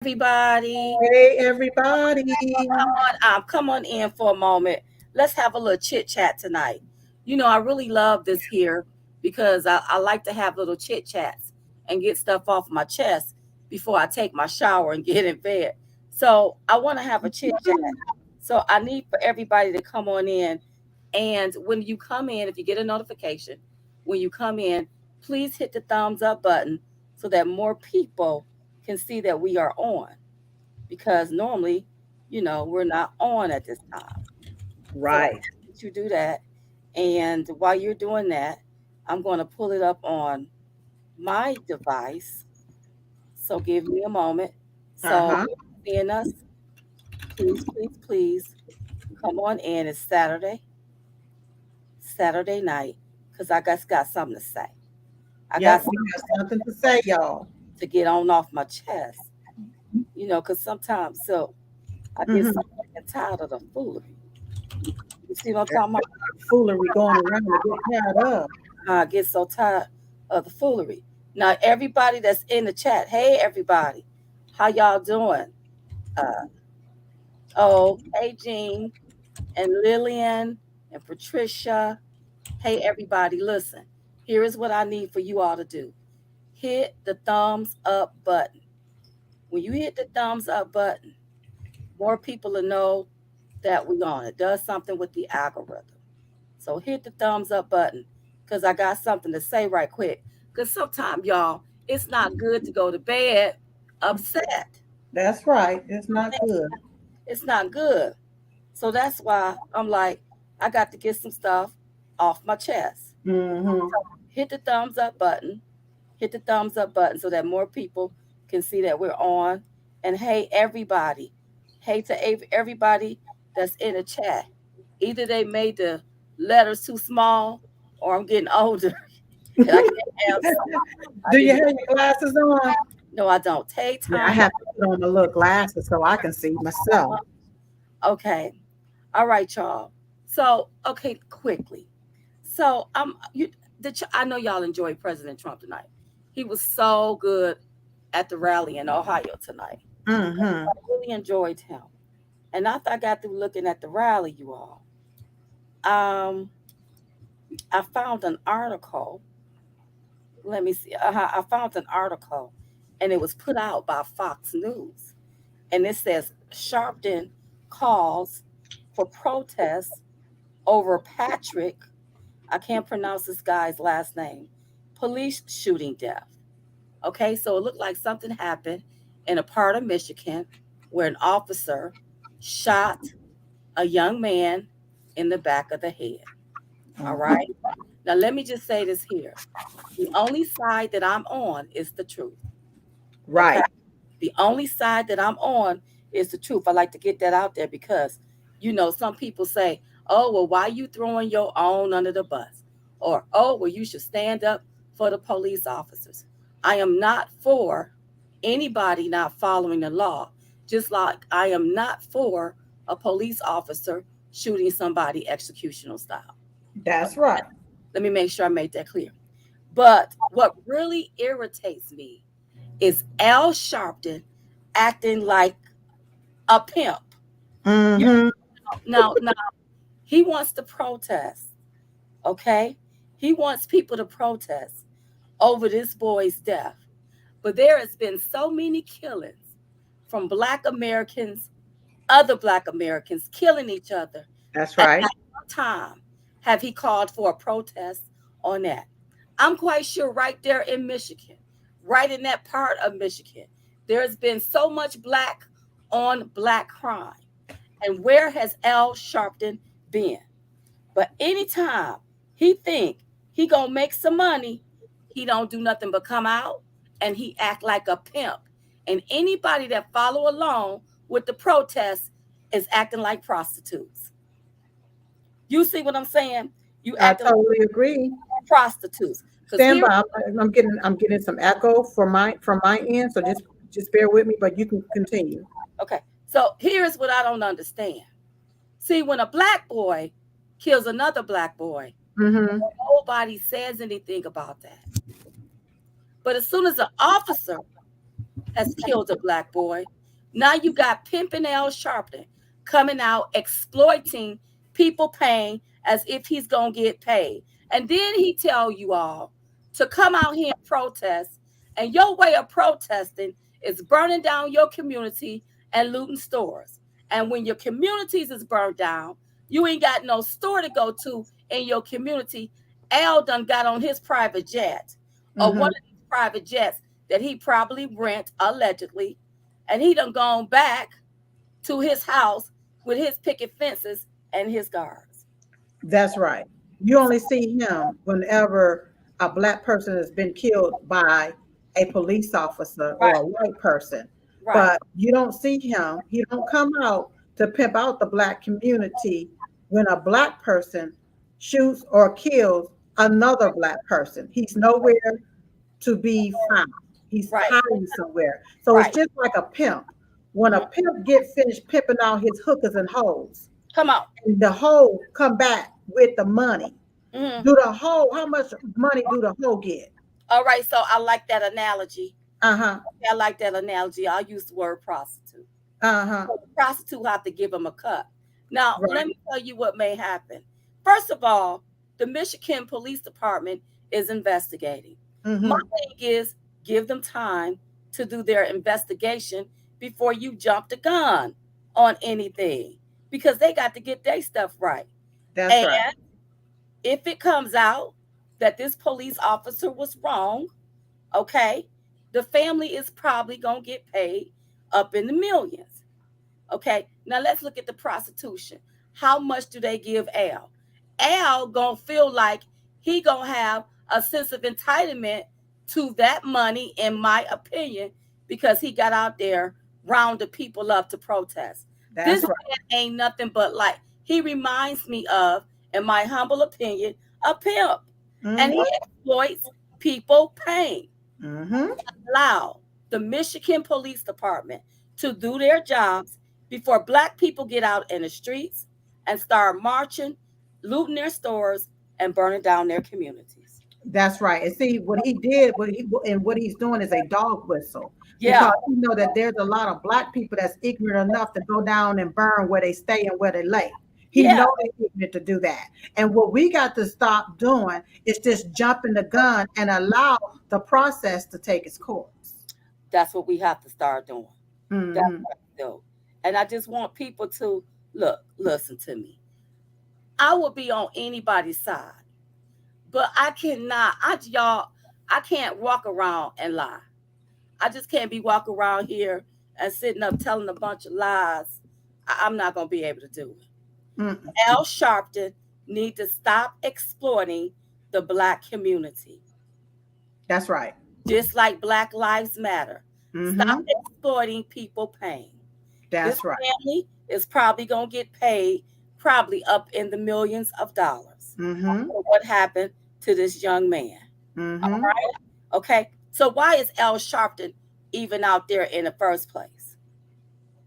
Everybody. Hey, everybody. Come on in for a moment. Let's have a little chit chat tonight. I really love this here because I like to have little chit chats and get stuff off my chest before I take my shower and get in bed. So I want to have a chit chat. So I need for everybody to come on in. And when you come in, if you get a notification, when you come in, please hit the thumbs up button so that more people can see that we are on because normally, we're not on at this time. So Right. you do that. And while you're doing that, I'm going to pull it up on my device. So give me a moment. So Uh-huh. seeing us, please, please, please come on in. It's Saturday night, because I got something to say. I got Yep, something we have something to say, y'all. to get on off my chest, because sometimes, so I get so Mm-hmm. fucking tired of the foolery. You see what I'm talking about? Foolery going around to get tired of. I get so tired of the foolery. Now, everybody that's in the chat, hey, everybody, how y'all doing? Uh, hey, Jean and Lillian and Patricia. Hey, everybody, listen. Here is what I need for you all to do. Hit the thumbs up button. When you hit the thumbs up button, more people will know that we on. It does something with the algorithm. So hit the thumbs up button because I got something to say right quick. Because sometimes, y'all, it's not good to go to bed upset. That's right. It's not good. It's not good. So that's why I'm like, I got to get some stuff off my chest. Mm-hmm. Hit the thumbs up button. Hit the thumbs up button so that more people can see that we're on. And hey, everybody. Hey to everybody that's in the chat. Either they made the letters too small or I'm getting older and I can't have I Do need you to have your glasses on? no, I don't. Take Yeah, I time. have to put on my little glasses so I can see myself. Okay. All right, y'all. So, okay, quickly. So, I know y'all enjoyed President Trump tonight. He was so good at the rally in Ohio tonight. Mm-hmm. I really enjoyed him. And after I got through looking at the rally, you all, um, I found an article. Let me see. I found an article, and it was put out by Fox News, and it says Sharpton calls for protests over Patrick. I can't pronounce this guy's last name. Police shooting death. Okay, so it looked like something happened in a part of Michigan where an officer shot a young man in the back of the head. All right. Now, let me just say this here. The only side that I'm on is the truth. Okay. Right. The only side that I'm on is the truth. I like to get that out there because, some people say, oh, well, why you throwing your own under the bus? Or, oh, well, you should stand up for the police officers. I am not for anybody not following the law, just like I am not for a police officer shooting somebody executional style. That's right. Let me make sure I made that clear. But what really irritates me is Al Sharpton acting like a pimp. You Mm-hmm. now he wants to protest, okay? He wants people to protest over this boy's death. But there has been so many killings from black Americans, other black Americans killing each other. That's At right. no time have he called for a protest on that. I'm quite sure right there in Michigan, right in that part of Michigan, there's been so much black on black crime. And where has Al Sharpton been? But anytime he think he gonna make some money, he don't do nothing but come out and he act like a pimp. And anybody that follow along with the protests is acting like prostitutes. You see what I'm saying? You I acting like totally agree. prostitutes. Because Stand here, by. I'm getting some echo from my end, so just bear with me, but you can continue. okay, so here's what I don't understand. See, when a black boy kills another black boy, Mm-hmm. nobody says anything about that. But as soon as an officer has killed a black boy. Now you got Pimpin' L. Sharpton coming out exploiting people pain as if he's gonna get paid. And then he tell you all to come out here and protest. And your way of protesting is burning down your community and looting stores. And when your communities is burned down, you ain't got no store to go to in your community. Al done got on his private jet or one Mm-hmm. of these private jets that he probably rent allegedly, and he done gone back to his house with his picket fences and his guards. That's right. You only see him whenever a black person has been killed by a police officer or Right, a white person, right, but you don't see him. He don't come out to pimp out the black community when a black person shoots or kills another black person. He's nowhere to be found. He's right, hiding somewhere. So it's right. just like a pimp. When a Hmm. pimp get finished pimping out his hookers and hoes, Come on. and the hoe come back with the money. Hmm. Do the hoe, how much money do the hoe get? All right, so I like that analogy. Uh-huh. I like that analogy. I'll use the word prostitute. Uh-huh. So the prostitute have to give him a cut. Now, let Right. me tell you what may happen. First of all, the Michigan Police Department is investigating. My Mm-hmm. thing is give them time to do their investigation before you jump the gun on anything because they got to get their stuff right. That's And right. if it comes out that this police officer was wrong, okay, the family is probably going to get paid up in the millions. Okay, now let's look at the prostitution. How much do they give Al? Al gonna feel like he gonna have a sense of entitlement to that money, in my opinion, because he got out there rounded people up to protest. This That's right. man ain't nothing but like he reminds me of, in my humble opinion, a pimp, and he Mm-hmm. exploits people pain. Mm-hmm. Allow the Michigan Police Department to do their jobs before black people get out in the streets and start marching, looting their stores, and burning down their communities. That's right. And see what he did, what he's doing is a dog whistle Yeah, because he know that there's a lot of black people that's ignorant enough to go down and burn where they stay and where they lay. He yeah, know they're ignorant to do that. And what we got to stop doing is just jumping the gun and allow the process to take its course. that's what we have to start doing. That's Hmm. what I do. And I just want people to listen to me. I will be on anybody's side, but I cannot, I can't walk around and lie. I just can't be walking around here and sitting up telling a bunch of lies. I'm not gonna be able to do it. Mm. Al Sharpton need to stop exploiting the black community, That's right. just like Black Lives Matter. Stop Hmm. exploiting people pain. This That's right. family is probably gonna get paid probably up in the millions of dollars Hmm. for what happened to this young man. All Hmm. right. Okay. So why is Al Sharpton even out there in the first place?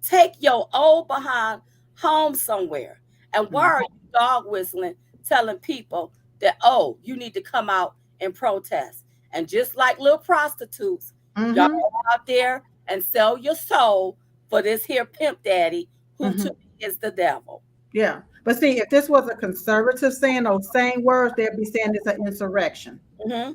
Take your old behind home somewhere. And why are you dog whistling, telling people that, oh, you need to come out and protest? And just like little prostitutes, y'all Hmm. go out there and sell your soul for this here pimp daddy who to Hmm. me is the devil. Yeah. But see, if this was a conservative saying those same words, they'd be saying it's an insurrection. Hmm.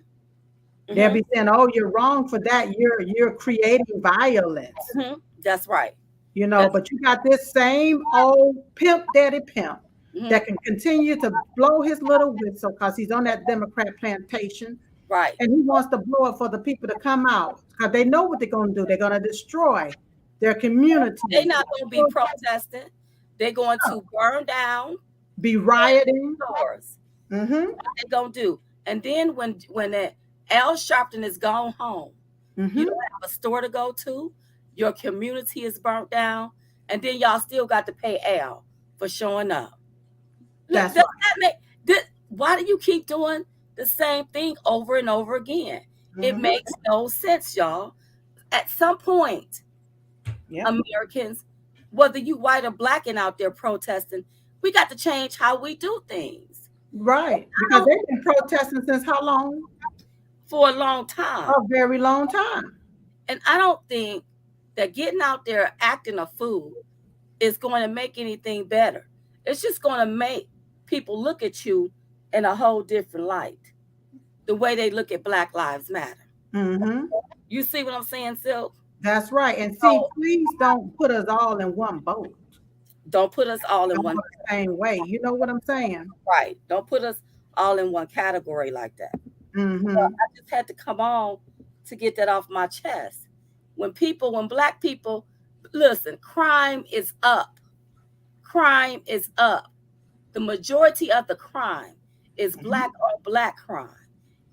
They'll Hmm. be saying, "Oh, you're wrong for that. You're creating violence." Hmm. That's right. But That's you got this same old pimp daddy pimp mhm, that can continue to blow his little whistle because he's on that Democrat plantation, right. and he wants to blow it for the people to come out because they know what they're going to do. They're going to destroy their They're communities, not going to be protesting. They're going to burn down be rioting. stores. Mm-hmm. They gonna do. And then when the Al Sharpton is gone home, you Mm-hmm. don't have a store to go to. Your community is burnt down, and then y'all still got to pay Al for showing up. Look, does That's right. that make this, why do you keep doing the same thing over and over again? It Mm-hmm. makes no sense, y'all. At some point, Yep. Americans, whether you white or black and out there protesting, we got to change how we do things. Right. I Because don't they've been protesting since how long? for a long A time. very long time. And I don't think that getting out there acting a fool is going to make anything better. It's just going to make people look at you in a whole different light, the way they look at Black Lives Matter. Mm-hmm. You see what I'm saying, Silk? That's right. And see, So please don't put us all in one boat, don't put us all in all one the same way. You know what I'm saying? right. Don't put us all in one category like that. Mm-hmm. I just had to come on to get that off my chest. When Black people, listen, crime is up. Crime is up. The majority of the crime is Mm-hmm. Black on Black crime, That's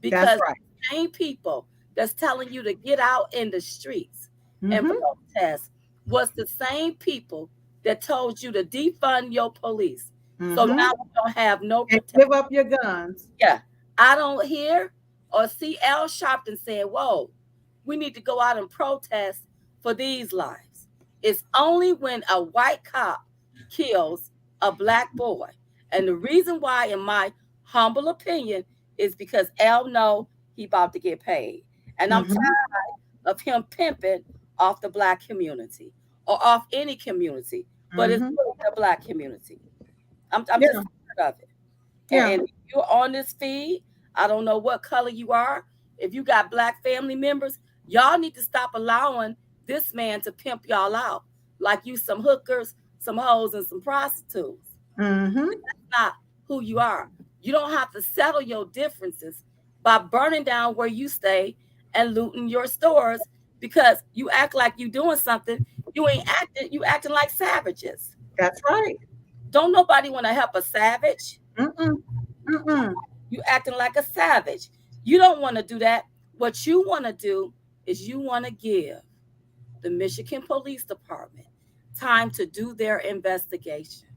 because right. the same people that's telling you to get out in the streets and Mm-hmm. protest was the same people that told you to defund your police. So Mm-hmm. now we don't have no And protection. give up your guns. Yeah. I don't hear or see Al Sharpton saying, whoa, we need to go out and protest for these lives. It's only when a white cop kills a Black boy. And the reason why, in my humble opinion, is because Al know he about to get paid. And I'm Mm-hmm. tired of him pimping off the Black community or off any community, but it's Mm-hmm. really the Black community. I'm just Yeah. tired of it. Yeah. And if you're on this feed, I don't know what color you are. If you got Black family members, y'all need to stop allowing this man to pimp y'all out like you some hookers, some hoes, and some prostitutes. Mm-hmm. That's not who you are. You don't have to settle your differences by burning down where you stay and looting your stores because you act like you doing something. You ain't acting. You acting like savages. That's right. Don't nobody want to help a savage. Mm-mm. Mm-mm. You acting like a savage. You don't want to do that. What you want to do is you want to give the Michigan Police Department time to do their investigation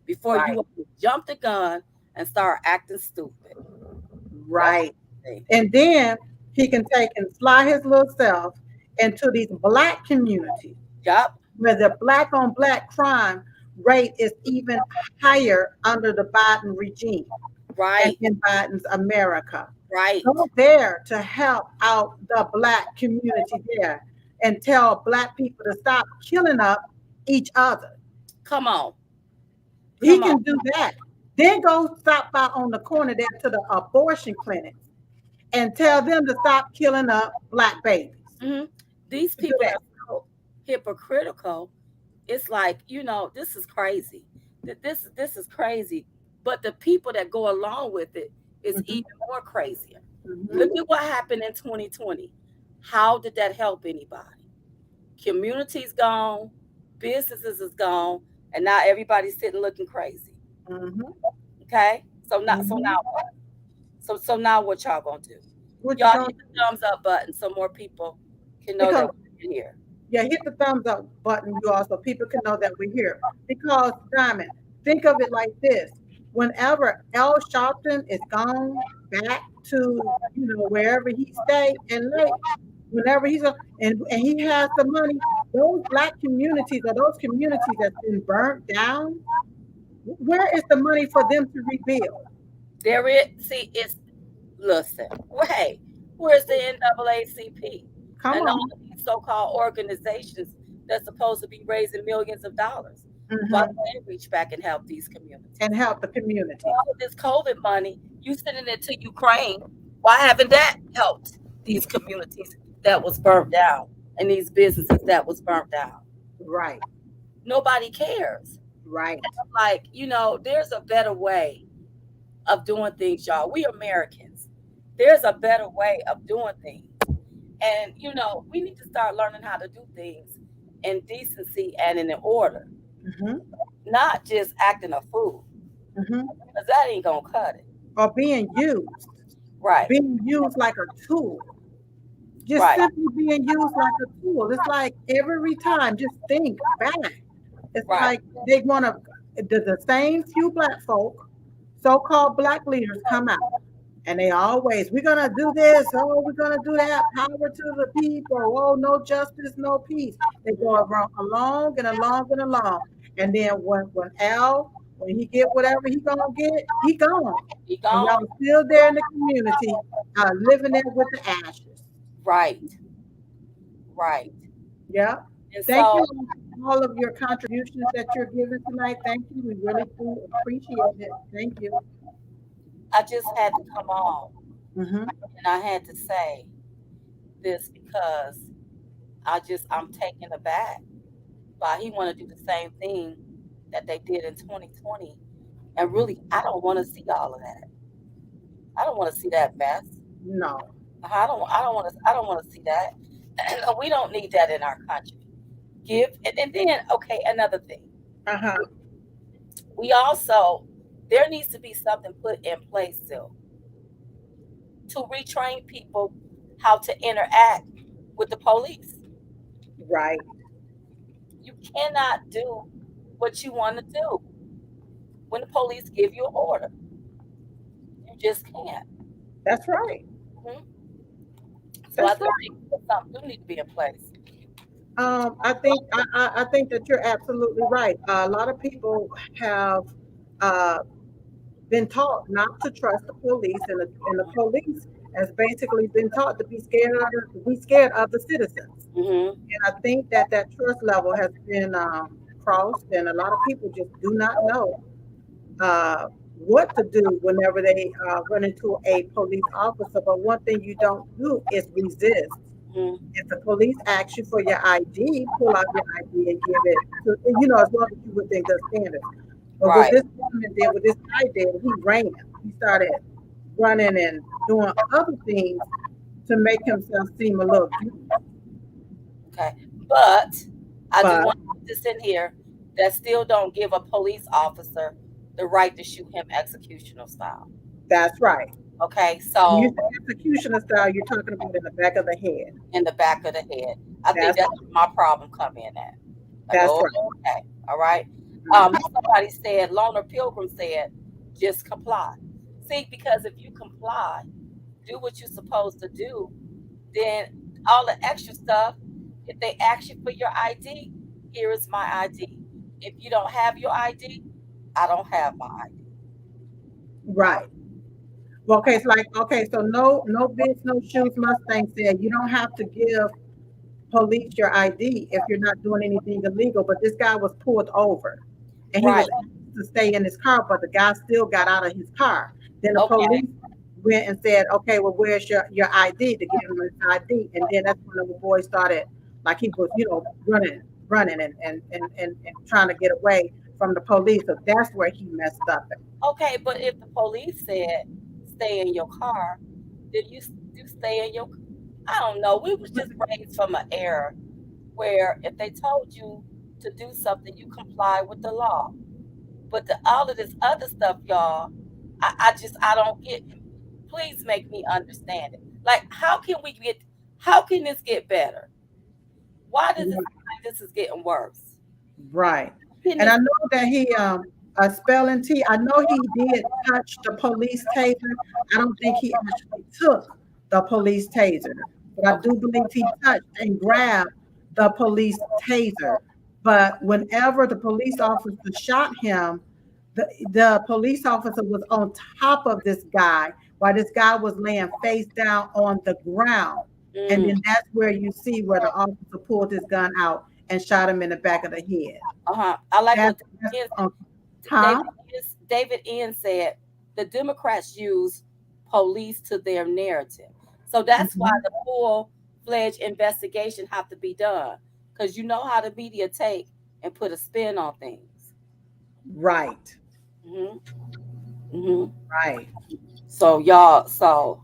before Right. you jump the gun and start acting stupid. That's Right. the thing. And then he can take and fly his little self into these Black communities Yup. where the Black on Black crime rate is even higher under the Biden regime and Right. in Biden's America. Right. Go there to help out the Black community there and tell Black people to stop killing up each other. Come on. He Come on. can do that. Then go stop by on the corner there to the abortion clinics and tell them to stop killing up Black babies. Hmm. These Do people that. are so hypocritical. It's like, this is crazy. This is crazy. But the people that go along with it is Mhm, even more crazier. Look mhm. at what happened in 2020. How did that help anybody? Communities gone, businesses is gone, and now everybody's sitting looking crazy. Mhm, Okay? So now mhm. what? So now what y'all gonna do? What you Y'all gonna hit the thumbs up button so more people can know that because we're here. yeah, hit the thumbs up button, you all, so people can know that we're here. Because Diamond, think of it like this: whenever L. Sharpton is gone back to wherever he stay and live, whenever and he has the money, those Black communities or those communities that's been burnt down, where is the money for them to rebuild? There is see it's listen, hey, where's the NAACP Come and all on. of these so-called organizations that's supposed to be raising millions of dollars? Why Hmm. don't they reach back and help these communities? And help the communities. All of this COVID money, you sending it to Ukraine. Why haven't that helped these communities that was burnt down and these businesses that was burnt down? Right, Nobody cares. right. Like, there's a better way of doing things, y'all. We Americans. There's a better way of doing things. And, we need to start learning how to do things in decency and in order, Hmm. not just acting a fool, Hmm. because that ain't going to cut it. Or Right, being used like a tool, just right, simply being used like a tool. It's like every time, just think back. It's right. like they want to, the same few Black folk, so-called Black leaders come out. And they always, we're gonna do this, oh, we're gonna do that, power to the people, oh, no justice, no peace. They go Mhm. around along and along and along. And then when he get whatever he gonna get, he gone. He And gone. y'all still there in the community, living there with the ashes. Right, right. Yeah. And Thank so you for all of your contributions that you're giving tonight. Thank you. We really do appreciate it. Thank you. I just had to come on Hmm. and I had to say this because I'm taken aback by he want to do the same thing that they did in 2020. And really, I don't want to see all of that. I don't want to see that mess. No. I don't want to see that. We don't need that in our country. And then okay, another thing. Uh-huh. We also there needs to be something put in place still to retrain people how to interact with the police. Right. You cannot do what you want to do when the police give you an order. You just can't. That's right. Mhm. So I That's do right. think that something do need to be in place. I think that you're absolutely right. A lot of people have uh, been taught not to trust the police, and the police has basically been taught to be scared of the citizens. Hmm. And I think that that trust level has been crossed, and a lot of people just do not know what to do whenever they run into a police officer. But one thing you don't do is resist. Hmm. If the police ask you for your ID, pull out your ID and give it to, as long as you within the standards. But what Right. this woman did, what this guy did, he ran. He started running and doing other things to make himself seem a little guilty. Okay. But I do But want to put this in here that still don't give a police officer the right to shoot him executional style. that's right. Okay. When you So say executioner style, you're talking about in the back of the head. in the back of the head, I think That's that's where my problem come in at. Like, that's oh, right. okay, all right. Mhm. Somebody said, Loner Pilgrim said, just comply. See, because if you comply, do what you're supposed to do, then all the extra stuff, if they ask you for your ID, here is my ID. If you don't have your ID, I don't have my ID. Right. Well, okay, it's like okay, so no bids, no shoes. Mustang said you don't have to give police your ID if you're not doing anything illegal. But this guy was pulled over and he was Right. asked to stay in his car, but the guy still got out of his car. Then the Okay. police went and said, okay, well, where's your ID to give him his ID? And then that's when the boy started, like he was, running and trying to get away from the police. So that's where he messed up. Okay, but if the police said stay in your car, then you stay in your. I don't know. We was just raised from an era where if they told you to do something, you comply with the law. But all of this other stuff, y'all, I don't get. Please make me understand it. Like, how can this get better? Why does it seem like this is getting worse? Right. Can And I this? know that he spelling T, I know he did touch the police taser. I don't think he actually took the police taser, but I Okay, do believe he touched and grabbed the police taser. But whenever the police officer shot him, the police officer was on top of this guy while this guy was laying face down on the ground. And mm, then that's where you see where the officer pulled his gun out and shot him in the back of the head. uh-huh. I like That's, what that's David huh? David David N said. The Democrats use police to their narrative, so that's why Mhm. the full-fledged investigation have to be done. Because you know how the media take and put a spin on things. Right, Hmm. Hmm. right, So y'all, so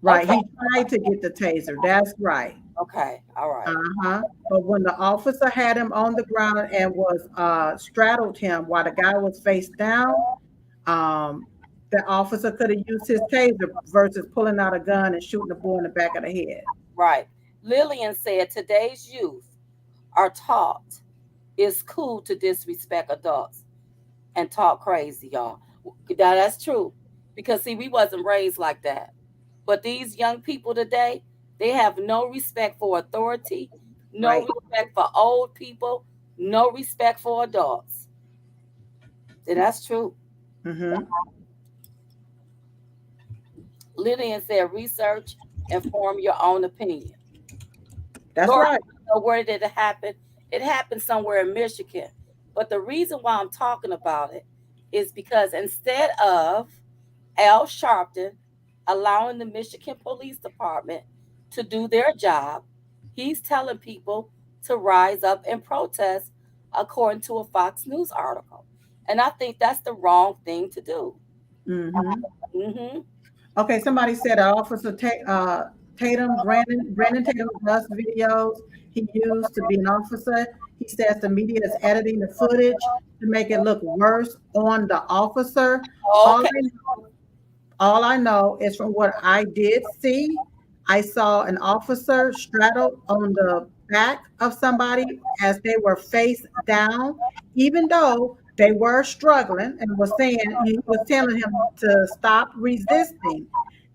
right. okay, He tried to get the taser. That's right. okay, all right, Uh-huh. But when the officer had him on the ground and was straddled him while the guy was face down, um, the officer could have used his taser versus pulling out a gun and shooting the boy in the back of the head. right. Lillian said today's youth are taught it's cool to disrespect adults and talk crazy, y'all. Now that's true. Because see, we wasn't raised like that. But these young people today, they have no respect for authority, no Right. respect for old people, no respect for adults. And that's true. Mm-hmm. Lillian said research and form your own opinion. That's Lord, right. where did it happen? It happened somewhere in Michigan. But the reason why I'm talking about it is because instead of Al Sharpton allowing the Michigan Police Department to do their job, he's telling people to rise up and protest, according to a Fox News article. And I think that's the wrong thing to do. Hmm. Hmm. Okay, somebody said Tatum, Brandon Tatum does videos he used to be an officer. He says the media is editing the footage to make it look worse on the officer. All Okay. I All I know is from what I did see, I saw an officer straddled on the back of somebody as they were face down, even though they were struggling and was saying he was telling him to stop resisting.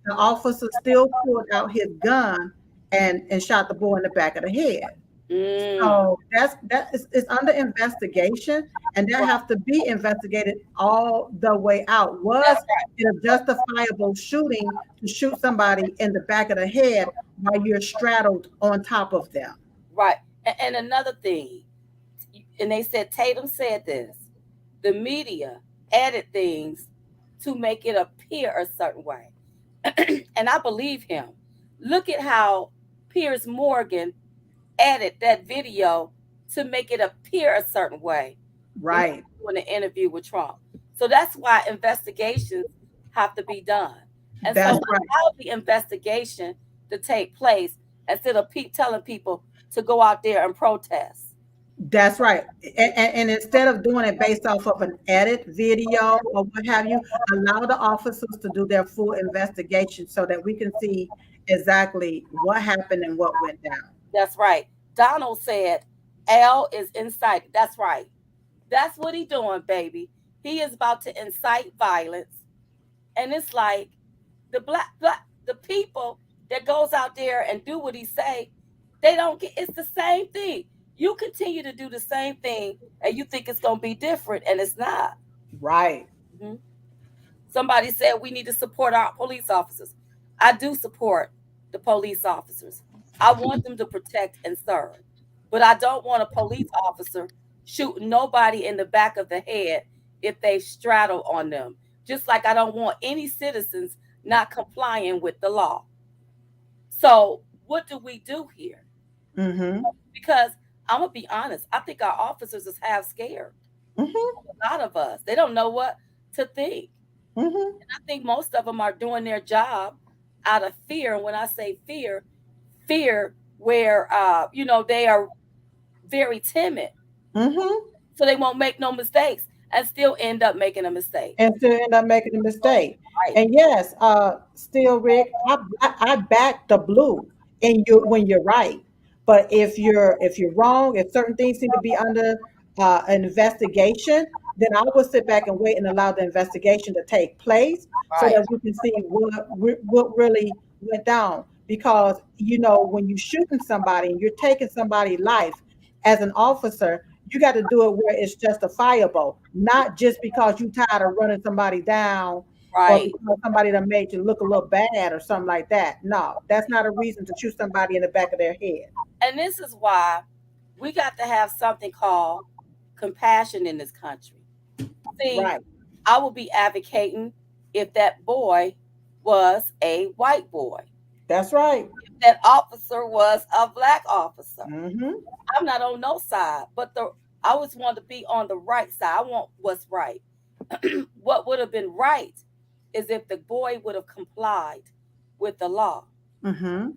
The officer still pulled out his gun and shot the boy in the back of the head. Mm. So that is under investigation, and that Right. have to be investigated all the way out. Was That's right. it a justifiable shooting to shoot somebody in the back of the head while you're straddled on top of them? Right. And another thing, and they said Tatum said this, the media added things to make it appear a certain way. And I believe him. Look at how Piers Morgan added that video to make it appear a certain way when he Right. was doing the interview with Trump. So that's why investigations have to be done. And so That's right. allow the investigation to take place instead of telling people to go out there and protest. That's right. And instead of doing it based off of an edit video or what have you, allow the officers to do their full investigation so that we can see exactly what happened and what went down. That's right. Donald said, L is inciting. That's right. That's what he doing, baby. He is about to incite violence. And it's like the people that goes out there and do what he say, they don't get, it's the same thing. You continue to do the same thing and you think it's gonna be different, and it's not. Right. Mhm. Somebody said we need to support our police officers. I do support the police officers. I want them to protect and serve. But I don't want a police officer shooting nobody in the back of the head if they straddle on them. Just like I don't want any citizens not complying with the law. So, what do we do here? Mm-hmm. Because I'm going to be honest, I think our officers is half scared. Mm-hmm. A lot of us, they don't know what to think. Mm-hmm. I think most of them are doing their job out of fear. And when I say fear, fear where they are very timid, Mm-hmm. so they won't make no mistakes and still end up making a mistake. And still end up making a mistake. Right, And yes, still, Rick, I back the blue and you when you're right. But if you're wrong, if certain things need to be under an investigation, then I will sit back and wait and allow the investigation to take place so right, that we can see what really went down. Because when you're shooting somebody and you're taking somebody's life as an officer, you got to do it where it's justifiable, not just because you tired of running somebody down or right. because somebody done made you look a little bad or something like that. No, that's not a reason to shoot somebody in the back of their head. And this is why we got to have something called compassion in this country. See, Right. I will be advocating if that boy was a white boy, That's right. if that officer was a black officer. Hmm. I'm not on no side, but I always want to be on the right side. I want what's right. What would have been right is if the boy would have complied with the law. Hmm.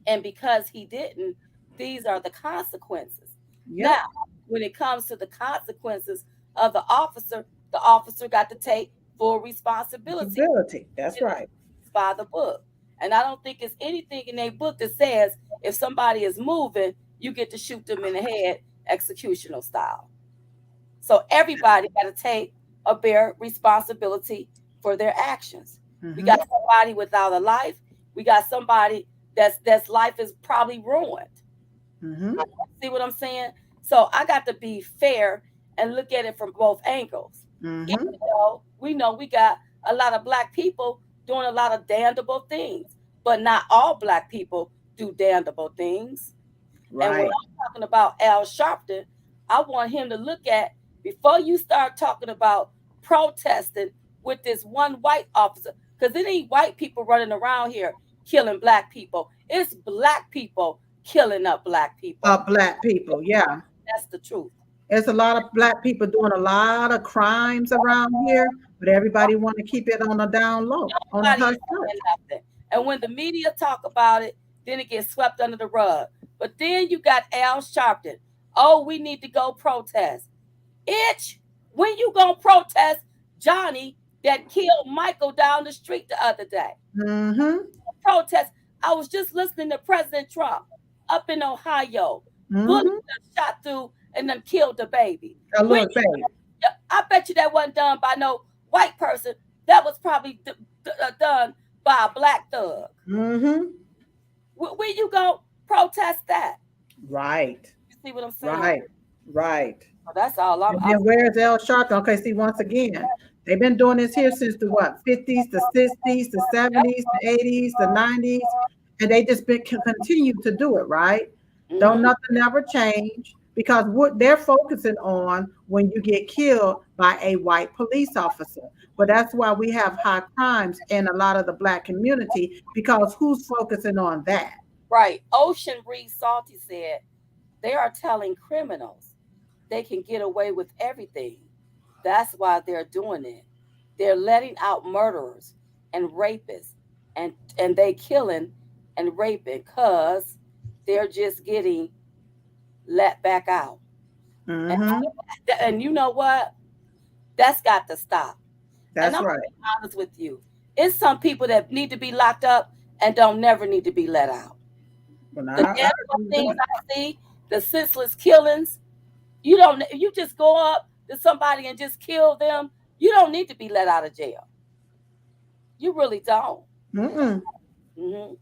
And because he didn't, these are the consequences. Yep. Now, when it comes to the consequences of the officer got to take full responsibility Responsibility. That's right. by the book. And I don't think it's anything in a book that says if somebody is moving, you get to shoot them in the head executional style. So everybody got to take a bare responsibility for their actions. We got Hmm. somebody without a life. We got somebody that's life is probably ruined. Hmm. See what I'm saying? So I got to be fair and look at it from both angles. Hmm. Even though we know we got a lot of black people doing a lot of damnable things, but not all black people do damnable things. And when Right. I'm talking about Al Sharpton, I want him to look at, before you start talking about protesting with this one white officer, because it ain't white people running around here killing black people. It's black people killing up black people. Black people. Yeah. That's the truth. There's a lot of black people doing a lot of crimes around here, but everybody want to keep it on the down low, on the Nobody hush is hush. saying nothing. And when the media talk about it, then it gets swept under the rug. But then you got Al Sharpton. Oh, we need to go protest. Itch, when you gonna protest Johnny that killed Michael down the street the other day? Mm-hmm. Protest. I was just listening to President Trump up in Ohio. Bullets Mm-hmm. shot through and then killed the baby. A When little baby. I bet you that wasn't done by no white person. That was probably done by a black thug. Mm-hmm. Where you go protest that? Right. You see what I'm saying? Right. Right. So that's all And then where's El Sharpton? Okay, see, once again, they've been doing this here since the what, 50s, the 60s, the 70s, the 80s, the 90s, and they just been continue to do it, right? Don't hmm nothing ever change because what they're focusing on when you get killed by a white police officer. But that's why we have high crimes in a lot of the black community because who's focusing on that? right. Ocean Breeze Salty said they are telling criminals they can get away with everything. That's why they're doing it. They're letting out murderers and rapists, and they killing and raping because they're just getting let back out. And, Mm-hmm. and you know what? That's got to stop. And That's I'm gonna right. be honest with you. It's some people that need to be locked up and don't never need to be let out. Well, The I terrible agree with things that. I see, the senseless killings, you don't, you just go up to somebody and just kill them. You don't need to be let out of jail. You really don't. Mm-mm. hmm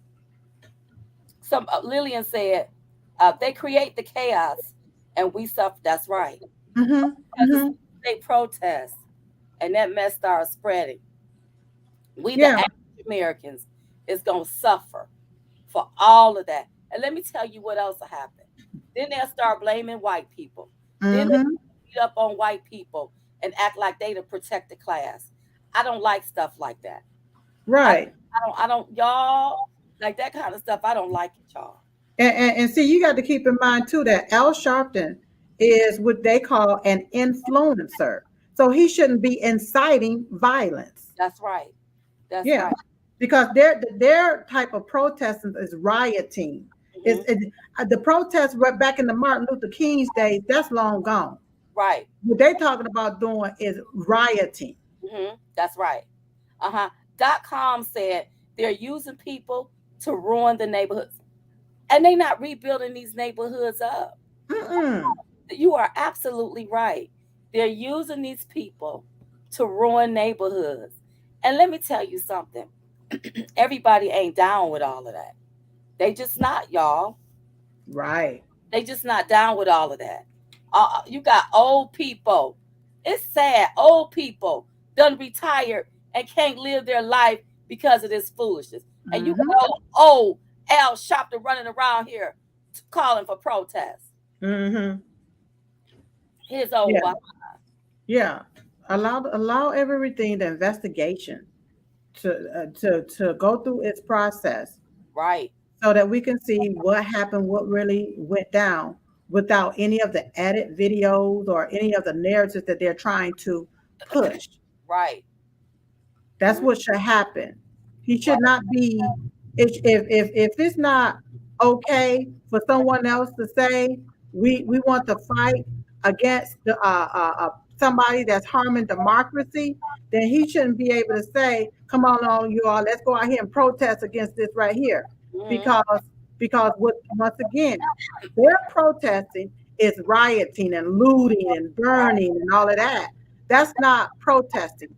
Some Lillian said they create the chaos and we suffer. That's right. Mm-hmm. Because Mm-hmm. they protest and that mess starts spreading. We the Yeah. African Americans is gonna suffer for all of that. And let me tell you what else will happen. Then they'll start blaming white people. Then they Mm-hmm. beat up on white people and act like they the protected class. I don't like stuff like that. I Right. I don't y'all like that kind of stuff. I don't like it, y'all. And see, you got to keep in mind too that Al Sharpton is what they call an influencer. So he shouldn't be inciting violence. That's right. That's Yeah. right. Because their type of protesting is rioting. hmm The protests right back in the Martin Luther King's days, that's long gone. Right. What they talking about doing is rioting. That's right. Uh-huh. .com said they're using people to ruin the neighborhoods. And they not rebuilding these neighborhoods up. Mm-mm. You are absolutely right. They're using these people to ruin neighborhoods. And let me tell you something. Everybody ain't down with all of that. They just not, y'all. Right. They just not down with all of that. You got old people. It's sad. Old people done retired and can't live their life because of this foolishness. And you Mm-hmm. got old Al Sharpton running around here calling for protests. Mm-hmm. His old Yeah. behind. Yeah. Allow everything the investigation to go through its process Right. so that we can see what happened, what really went down without any of the edit videos or any of the narratives that they're trying to push. Right. That's Mhm. what should happen. He should Right. not be if it's not okay for someone else to say we want to fight against somebody that's harming democracy, then he shouldn't be able to say, "Come on, you all, let's go out here and protest against this right here," Mhm. because what once again their protesting is rioting and looting and burning and all of that. That's not protesting.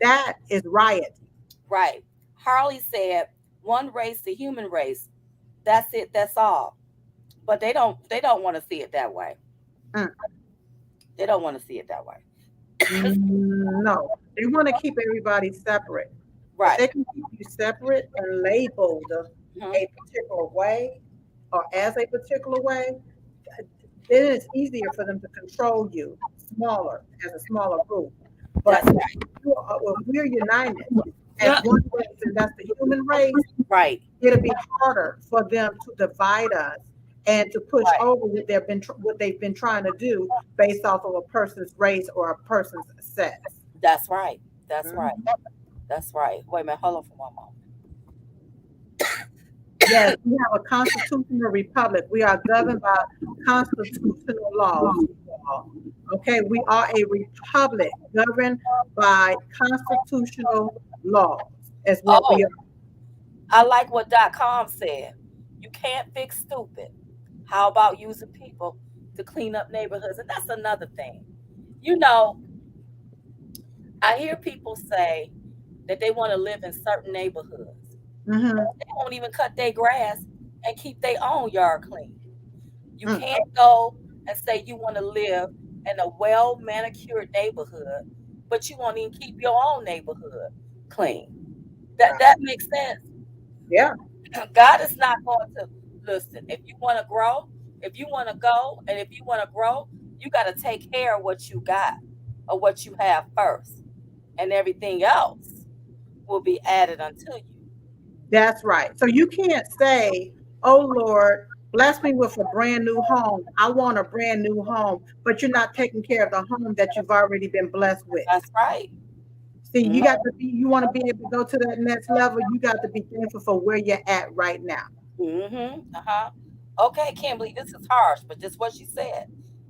That is rioting. Right. Harley said, "One race, the human race. That's it. That's all." But they don't want to see it that way. Mm, They don't want to see it that way. no, they want to keep everybody separate. If Right. they can keep you separate and labeled Mhm. a particular way, or as a particular way, then it's easier for them to control you smaller as a smaller group. But That's right. if we're united as Yeah. one race, and that's the human race, Right. it'll be harder for them to divide us and to push Right. over what they've been trying to do based off of a person's race or a person's sex. That's right. That's right. Mhm. That's right. Wait a minute. Hold on for one moment. Yes, we have a constitutional republic. We are governed by constitutional laws. Okay, we are a republic governed by constitutional laws, is what we Oh, are. I like what .com said. You can't fix stupid. How about using people to clean up neighborhoods? And that's another thing. You know, I hear people say that they want to live in certain neighborhoods. Hmm. They won't even cut their grass and keep their own yard clean. You Mm, can't go and say you want to live in a well manicured neighborhood, but you won't even keep your own neighborhood clean. That makes sense. yeah, God is not going to listen. If you want to grow, if you want to go, and if you want to grow, you got to take care of what you got or what you have first, and everything else will be added unto you. that's right. So you can't say, "Oh Lord, bless me with a brand new home. I want a brand new home," but you're not taking care of the home that you've already been blessed with. That's right. See, Mm-hmm. you want to be able to go to that next level, you got to be thankful for where you're at right now. Mm-hmm. Uh-huh. Okay, Kimberly, this is harsh, but just what she said.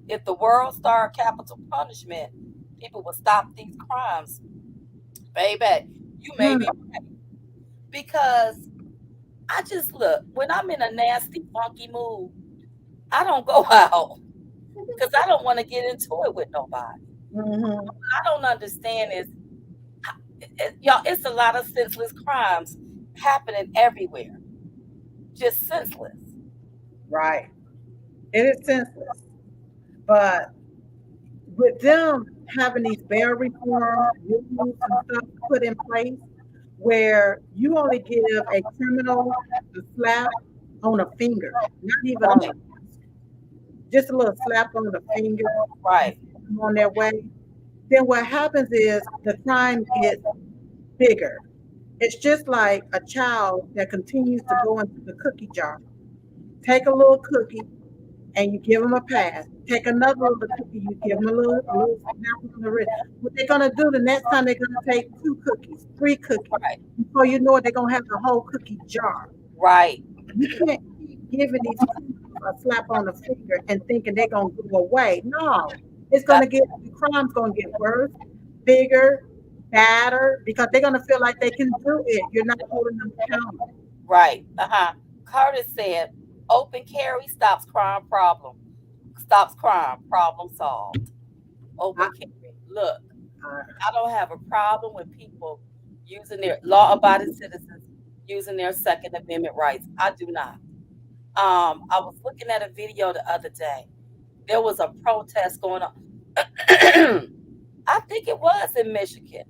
If the world started capital punishment, people would stop these crimes. Baby, you may be Hmm. right. Because I just look, when I'm in a nasty, funky mood, I don't go out because I don't want to get into it with nobody. Hmm. I don't understand is, y'all, it's a lot of senseless crimes happening everywhere. Just senseless. Right. It is senseless. But with them having these bail reform rules and stuff put in place where you only give a criminal a slap on a finger, not even on Right, the just a little slap on the finger and right, send them on their way, then what happens is the crime gets bigger. It's just like a child that continues to go into the cookie jar. Take a little cookie and you give them a pass. Take another little cookie, you give them a little snap on the wrist. What they're gonna do the next time they're gonna take two cookies, three cookies. right, Before you know it, they're gonna have the whole cookie jar. right. You can't keep giving these criminals a slap on the finger and thinking they're gonna go away. No, it's gonna That's get the crime's gonna get worse, bigger, badder, because they're gonna feel like they can do it. You're not holding them accountable. right. Uh-huh. Curtis said, open carry stops crime, problem solved. I, Open carry. Look, I, I don't have a problem with people using their law-abiding citizens using their Second Amendment rights. I do not. I was looking at a video the other day. There was a protest going on. I think it was in Michigan.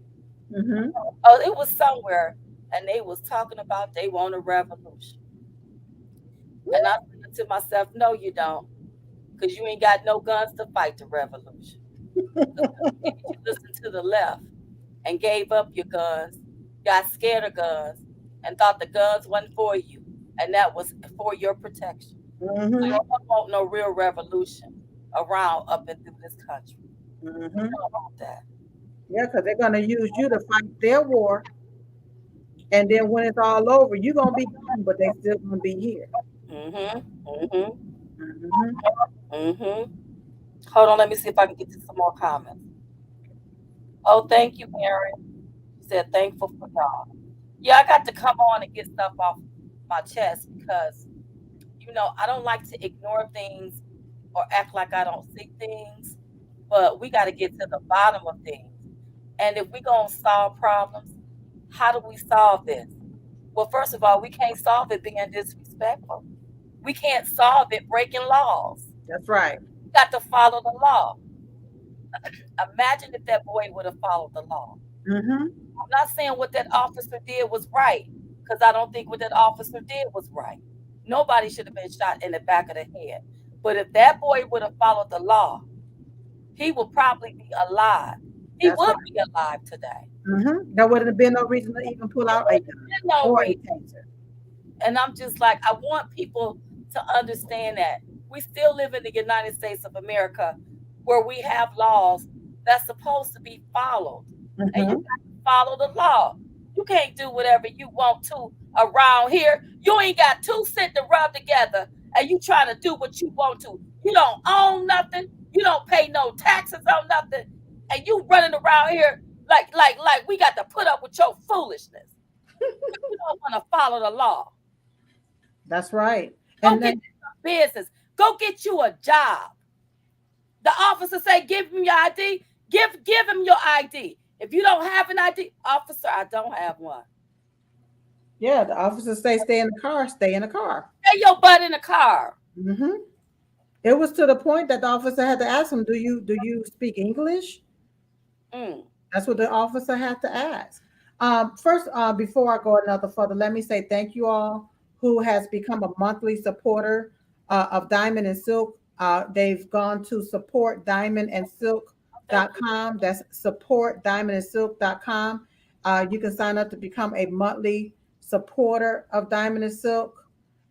mm-hmm. Oh, it was somewhere, and they was talking about they want a revolution. And I said to myself, no, you don't, because you ain't got no guns to fight the revolution. Because the minute you listen to the left and gave up your guns, got scared of guns, and thought the guns wasn't for you, and that was for your protection. We Mm-hmm. don't want no real revolution around up and through this country. We Mm-hmm. don't want that. Yeah, because they're gonna use you to fight their war, and then when it's all over, you're gonna be gone, but they still gonna be here. Mhm. Mhm. Hmm. Mhm. Hold on, let me see if I can get to some more comments. Oh, thank you, Mary. She said thankful for God. Yeah, I got to come on and get stuff off my chest because I don't like to ignore things or act like I don't see things, but we got to get to the bottom of things. And if we're going to solve problems, how do we solve this? Well, first of all, we can't solve it being disrespectful. We can't solve it breaking laws. That's right. We got to follow the law. Imagine if that boy would have followed the law. Hmm. I'm not saying what that officer did was right, because I don't think what that officer did was right. Nobody should have been shot in the back of the head. But if that boy would have followed the law, he would probably be alive. He That's would right. be alive today. There wouldn't have been no reason to even pull out a gun There's no or a reason. taser. And I'm just like, I want people to understand that we still live in the United States of America where we have laws that's supposed to be followed. And you Hmm. got to follow the law. You can't do whatever you want to around here. You ain't got 2 cents to rub together and you trying to do what you want to. You don't own nothing. You don't pay no taxes on nothing. And you running around here like we got to put up with your foolishness. You don't want to follow the law. That's right. Go And get then you some business. Go get you a job. The officer say, give him your ID. Give him your ID. If you don't have an ID, officer, I don't have one. yeah, the officers say stay in the car, stay in the car. Stay your butt in the car. Hmm. It was to the point that the officer had to ask him, "Do you speak English?" Mm, That's what the officer had to ask. First, before I go another further, let me say thank you all who has become a monthly supporter of Diamond and Silk. They've gone to thank you. supportdiamondandsilk.com. That's supportdiamondandsilk.com. You can sign up to become a monthly supporter of Diamond and Silk.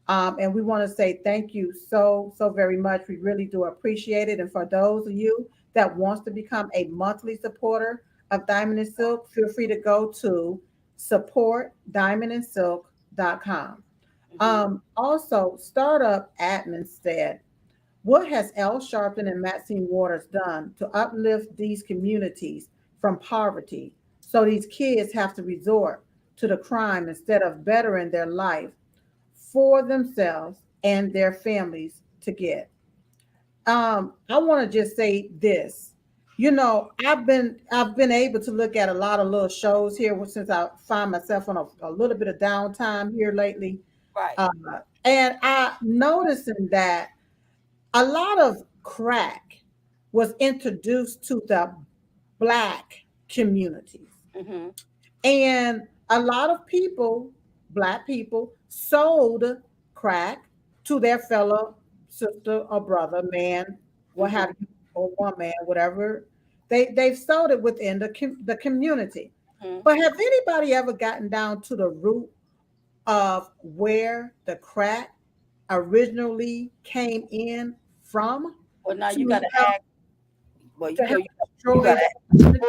And we want to say thank you so very much. We really do appreciate it. And for those of you that wants to become a monthly supporter of Diamond and Silk, feel free to go to supportdiamondandsilk.com. Hmm. Also, Startup Admin said, what has L. Sharpton and Maxine Waters done to uplift these communities from poverty so these kids have to resort to the crime instead of bettering their life for themselves and their families to get? I want to just say this. I've been able to look at a lot of little shows here since I find myself on a little bit of downtime here lately, Right. uh, and I noticing that a lot of crack was introduced to the black communities. Hmm. And a lot of people, black people, sold crack to their fellow sister or brother, man, what Hmm. have you, or woman, whatever. They've sold it within the community. Hmm. But have anybody ever gotten down to the root of where the crack originally came in from Well, now you to got to help ask. Well, to help you destroy got the to community?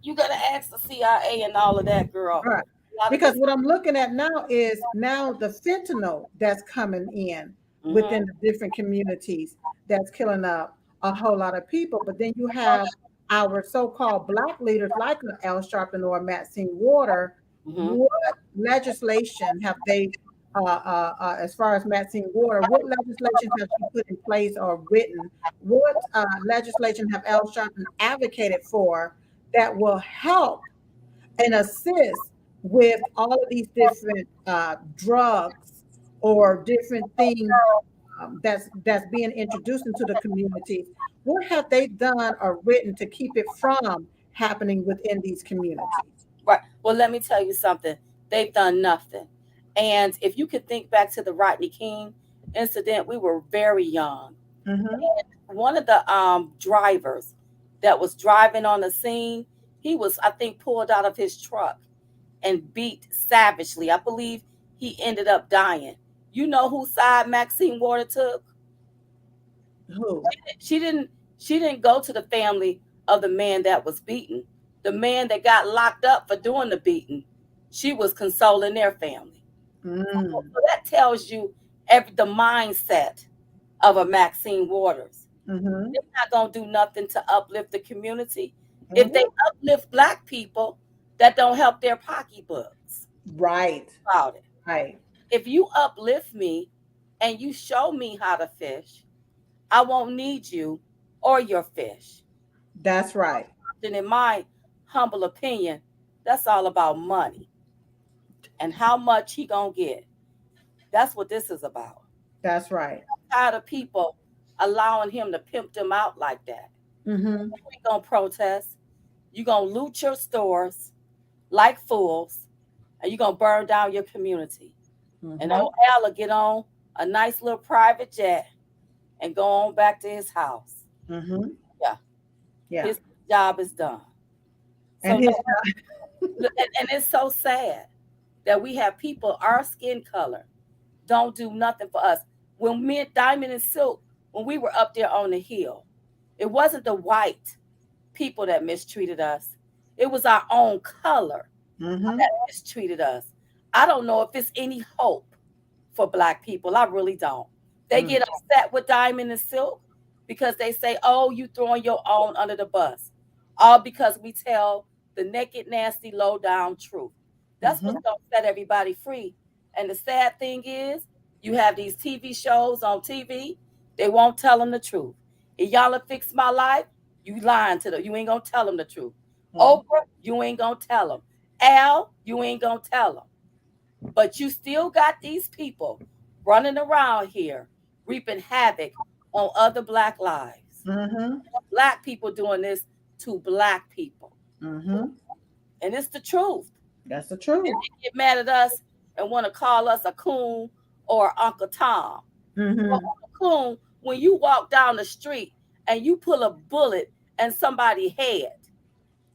you got to ask the CIA and all of that, girl. Right. A lot of Because this. what I'm looking at now is now the fentanyl that's coming in Hmm. within the different communities that's killing up a whole lot of people. But then you have our so-called black leaders like Al Sharpton or Maxine Water. Hmm. What legislation have they, as far as Maxine Water, what legislation have she put in place or written? What legislation have Al Sharpton advocated for that will help and assist with all of these different drugs or different things that's being introduced into the communities? What have they done or written to keep it from happening within these communities? Right. Well, let me tell you something. They've done nothing. And if you could think back to the Rodney King incident, we were very young. Hmm. One of the drivers that was driving on the scene, he was, I think, pulled out of his truck and beat savagely. I believe he ended up dying. You know whose side Maxine Water took? Who? She didn't. She didn't go to the family of the man that was beaten. The man that got locked up for doing the beating. She was consoling their family. Mm. So that tells you the mindset of a Maxine Waters. Hmm. They're not gonna do nothing to uplift the community. If they Hmm. uplift black people, that don't help their pocketbooks. Right. About it. Right. If you uplift me and you show me how to fish, I won't need you or your fish. That's right. And in my humble opinion, that's all about money and how much he gonna get. That's what this is about. That's right. I'm tired of people allowing him to pimp them out like that. Hmm. You ain't gonna protest. You gonna loot your stores like fools, and you gonna burn down your community. And Mm-hmm. old Al will get on a nice little private jet and go on back to his house. Mm-hmm. Yeah, Yeah. his job is done. And So no, his and it's so sad that we have people our skin color don't do nothing for us. When me and Diamond and Silk, when we were up there on the hill, it wasn't the white people that mistreated us. It was our own color mm-hmm. that mistreated us. I don't know if it's any hope for black people. I really don't. They Mm. get upset with Diamond and Silk because they say, "Oh, you throwing your own under the bus," all because we tell the naked, nasty, low down truth. That's Mm-hmm. what's gonna set everybody free. And the sad thing is, you have these TV shows on TV. They won't tell them the truth. If y'all have fixed my life, you lying to them. You ain't gonna tell them the truth. Mm-hmm. Oprah, you ain't gonna tell them. Al, you ain't gonna tell them. But you still got these people running around here reaping havoc on other black lives. Mm-hmm. Black people doing this to black people. Mm-hmm. And it's the truth. That's the Then truth. they get mad at us and want to call us a coon or Uncle Tom. Well, Mm-hmm. Uncle Coon, when you walk down the street and you pull a bullet in somebody's head,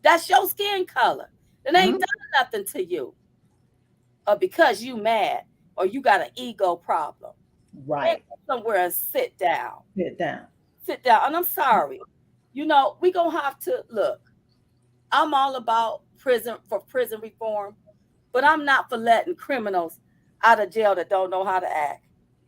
that's your skin color. It ain't Mm-hmm. done nothing to you. Or because you mad or you got an ego problem. Man, Right. go somewhere and sit down. Sit down. Sit down. And I'm sorry. We gonna have to look. I'm all about prison reform, but I'm not for letting criminals out of jail that don't know how to act.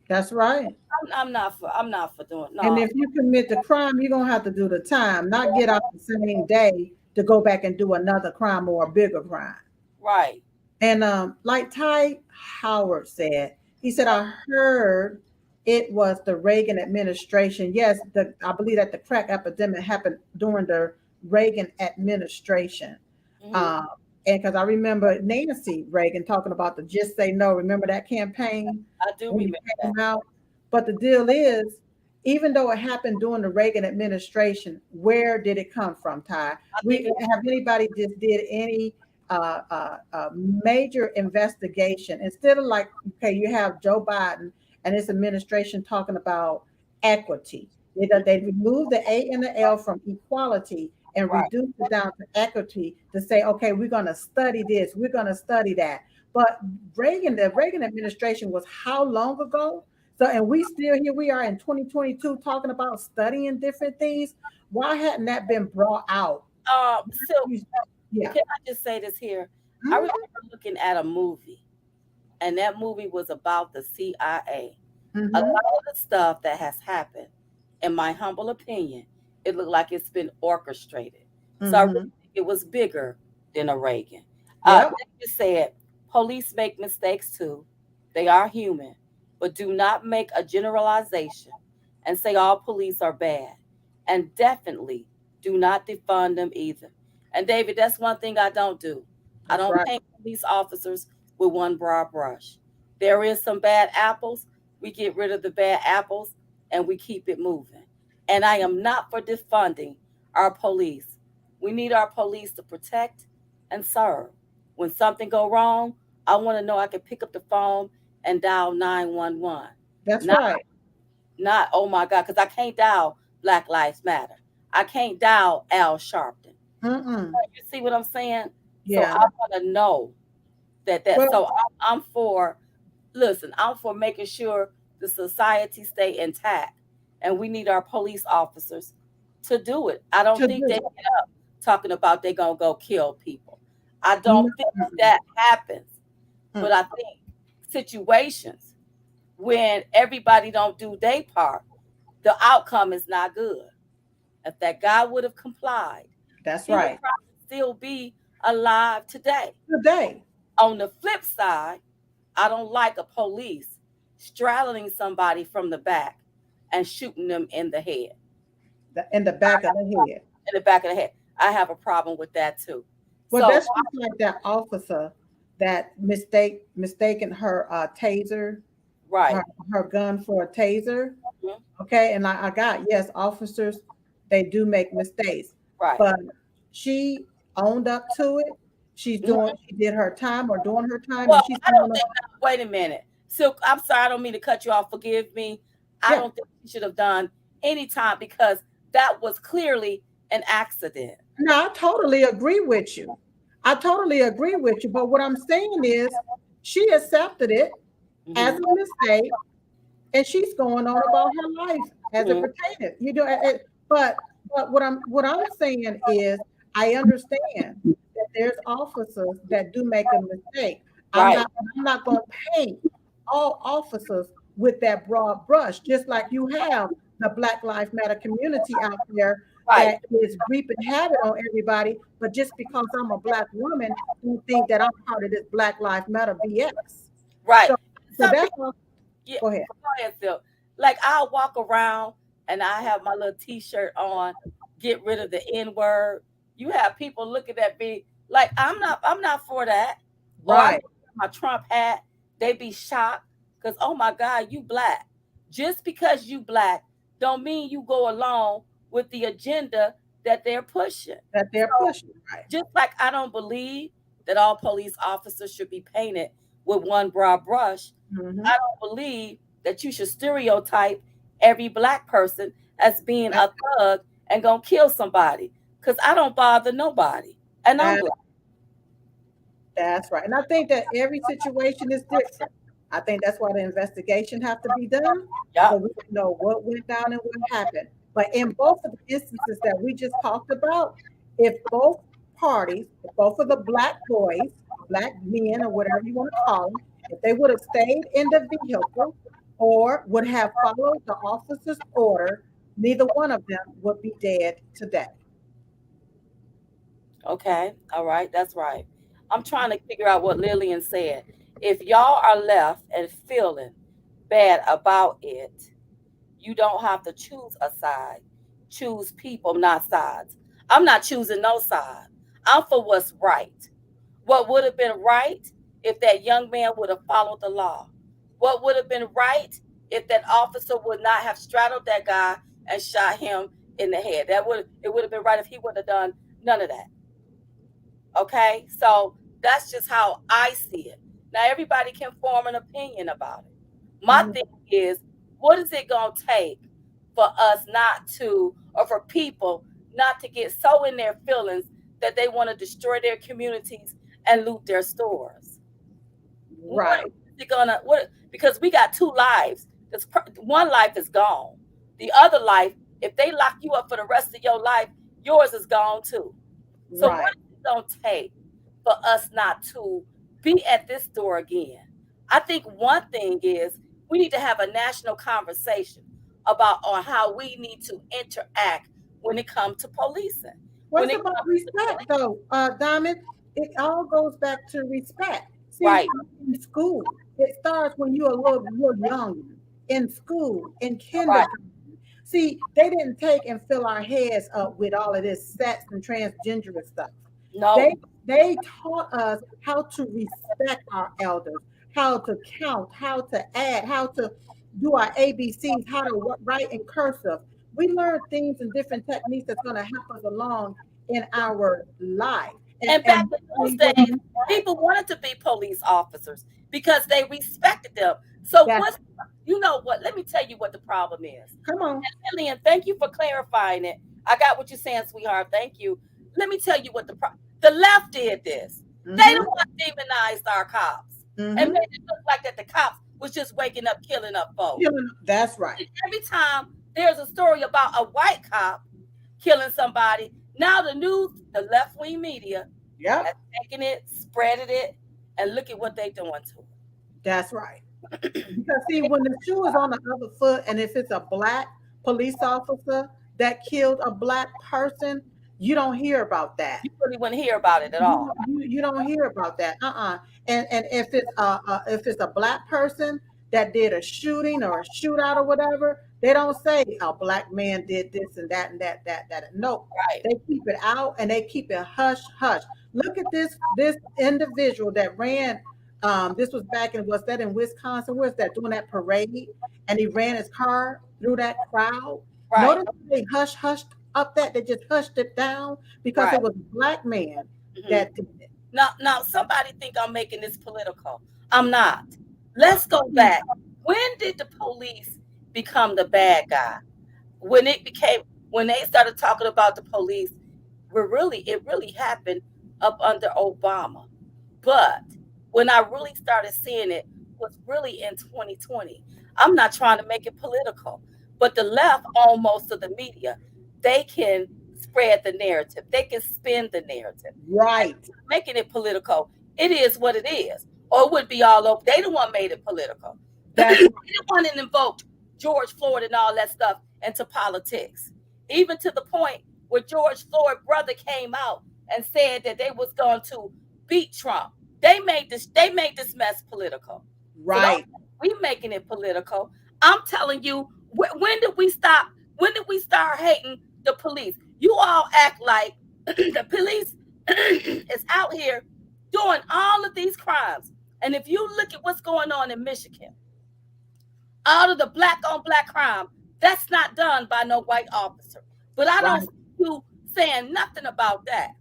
That's right. I'm not for doing And no. if you commit the crime, you're gonna have to do the time, not get out the same day to go back and do another crime or a bigger crime. Right. And like Ty Howard said, he said, I heard it was the Reagan administration. Yes, I believe that the crack epidemic happened during the Reagan administration. Hmm. Um, and because I remember Nancy Reagan talking about the Just Say No. Remember that campaign I do when it remember that. came out? But the deal is, even though it happened during the Reagan administration, where did it come from, Ty? I think We have anybody just did any major investigation instead of like, okay, you have Joe Biden and his administration talking about equity. They removed the A and the L from equality and right. reduced it down to equity to say, okay, we're going to study this, we're going to study that. But the Reagan administration was how long ago? So, and we still here we are in 2022 talking about studying different things. Why hadn't that been brought out? So Yeah. can I just say this here? I Mhm. remember looking at a movie, and that movie was about the CIA. A Mhm. lot of the stuff that has happened, in my humble opinion, it looked like it's been orchestrated. So I really Mhm. think it was bigger than a Reagan. Yep. They just said police make mistakes too. They are human, but do not make a generalization and say all police are bad. And definitely do not defund them either. And David, that's one thing I don't do. I That's don't right. paint police officers with one broad brush. There is some bad apples. We get rid of the bad apples and we keep it moving. And I am not for defunding our police. We need our police to protect and serve. When something go wrong, I want to know I can pick up the phone and dial 911. That's Not right. not oh my God, because I can't dial Black Lives Matter. I can't dial Al Sharpton. Mm-mm. You see what I'm saying? So Yeah. I want to know that. Well, So I'm for listen. I'm for making sure the society stay intact, and we need our police officers to do it. I don't to think they do get up talking about they gonna go kill people. I it. don't think that happens. Mm-mm. But I think situations when everybody don't do their part, the outcome is not good. If that guy would have complied, That's he would right. probably still be alive today. Today, On the flip side, I don't like a police straddling somebody from the back and shooting them in the head, in the back of the head. in the back of the head. I have a problem with that too. Well, So, that's just like that officer that mistaken her taser, right, her, her gun for a taser. mhm, Okay, and I got, yes, officers, they do make mistakes, right. but she owned up to it. She Mhm. did her time or doing her time, Well, and she's I going don't on. think. Wait a minute. Silk, I'm sorry, I don't mean to cut you off. Forgive me. I Yeah. don't think you should have done any time because that was clearly an accident. No, I totally agree with you. I totally agree with you. But what I'm saying is, she accepted it as Hmm. a mistake, and she's going on about her life as it Hmm. pertains. But what I'm saying is, I understand that there's officers that do make a mistake. I'm Right, not I'm not going to paint all officers with that broad brush, just like you have the Black Lives Matter community out there right, that is reaping havoc on everybody. But just because I'm a black woman, don't think that I'm part of this Black Lives Matter BS. right. So so Some that's people, all. yeah, Go ahead. go ahead, Silk. Like I'll walk around and I have my little T-shirt on, get rid of the N word. You have people looking at me like I'm not for that. Or I Right. wear my Trump hat, they be shocked because oh my God, you black. Just because you black don't mean you go along with the agenda that they're pushing. That So they're pushing. Right. just like I don't believe that all police officers should be painted with one broad brush, Hmm. I don't believe that you should stereotype every black person as being That, a thug and gonna kill somebody. Cause I don't bother nobody. And I'm that black. that's right. And I think that every situation is different. I think that's why the investigation have to be done, so Yep. we can know what went down and what happened. But in both of the instances that we just talked about, if both parties, if both of the black boys, black men, or whatever you want to call them, if they would have stayed in the vehicle or would have followed the officer's order, neither one of them would be dead today. Okay. All right. That's right. I'm trying to figure out what Lillian said. If y'all are left and feeling bad about it, you don't have to choose a side. Choose people, not sides. I'm not choosing no side. I'm for what's right. What would have been right if that young man would have followed the law? What would have been right if that officer would not have straddled that guy and shot him in the head? That would it would have been right if he would have done none of that. Okay? So that's just how I see it. Now everybody can form an opinion about it. My Mhm. thing is, what is it gonna take for us not to, or for people not to get so in their feelings that they want to destroy their communities and loot their stores? What Right, is it gonna what? Because we got two lives. This one life is gone. The other life, if they lock you up for the rest of your life, yours is gone too. So what right. is it gonna take for us not to be at this store again? I think one thing is we need to have a national conversation about on how we need to interact when it comes to policing. Well, When it's it about comes to respect, police, though, Diamond. It all goes back to respect. See, it right, starts in school. It starts when you're a little young, in school, in right. kindergarten. See, they didn't take and fill our heads up with all of this sex and transgender stuff. They No, they taught us how to respect our elders, how to count, how to add, how to do our ABCs, how to write in cursive. We learn things and different techniques that's going to help us along in our life. And and back and in those when days, you act, people wanted to be police officers because they respected them. So that's what's you know what? Let me tell you what the problem is. come on. And Lillian, thank you for clarifying it. I got what you're saying, sweetheart. Thank you. Let me tell you what the left did this. They Mm-hmm, the one demonized our cops and mm-hmm. made it look like that the cops was just waking up, killing up folk. That's right. Every time there's a story about a white cop killing somebody, now the news, the left wing media, Yep, has taken it, spreaded it, and look at what they doing to that's right. Because see, when the shoe is on the other foot, and if it's a black police officer that killed a black person, you don't hear about that. You really wouldn't hear about it at You all. don't, you don't hear about that. And if it's a black person that did a shooting or a shootout or whatever, they don't say a black man did this and that and that. No, Right, they keep it out and they keep it hush hush. Look at this individual that ran. This was back in was that in Wisconsin? Where's that doing that parade? And he ran his car through that crowd. right, Notice they hush hushed up that they just hushed it down because right. it was a black man Hmm. that did it. Now, somebody think I'm making this political. I'm not. Let's go back. When did the police become the bad guy? When it became, when they started talking about the police, it really happened up under Obama. But when I really started seeing it was really in 2020. I'm not trying to make it political, but the left, on most of the media, they can spread the narrative. They can spin the narrative. And Right. making it political, it is what it is. Or it would be all over. They the one made it political. They That's right. the one that invoked George Floyd and all that stuff into politics. Even to the point where George Floyd's brother came out and said that they was going to beat Trump. They made this mess political. So don't Right. we making it political. I'm telling you, when did we stop? When did we start hating the police? You all act like the police is out here doing all of these crimes. And if you look at what's going on in Michigan, all of the black on black crime, that's not done by no white officer. But I don't Right. see you saying nothing about that.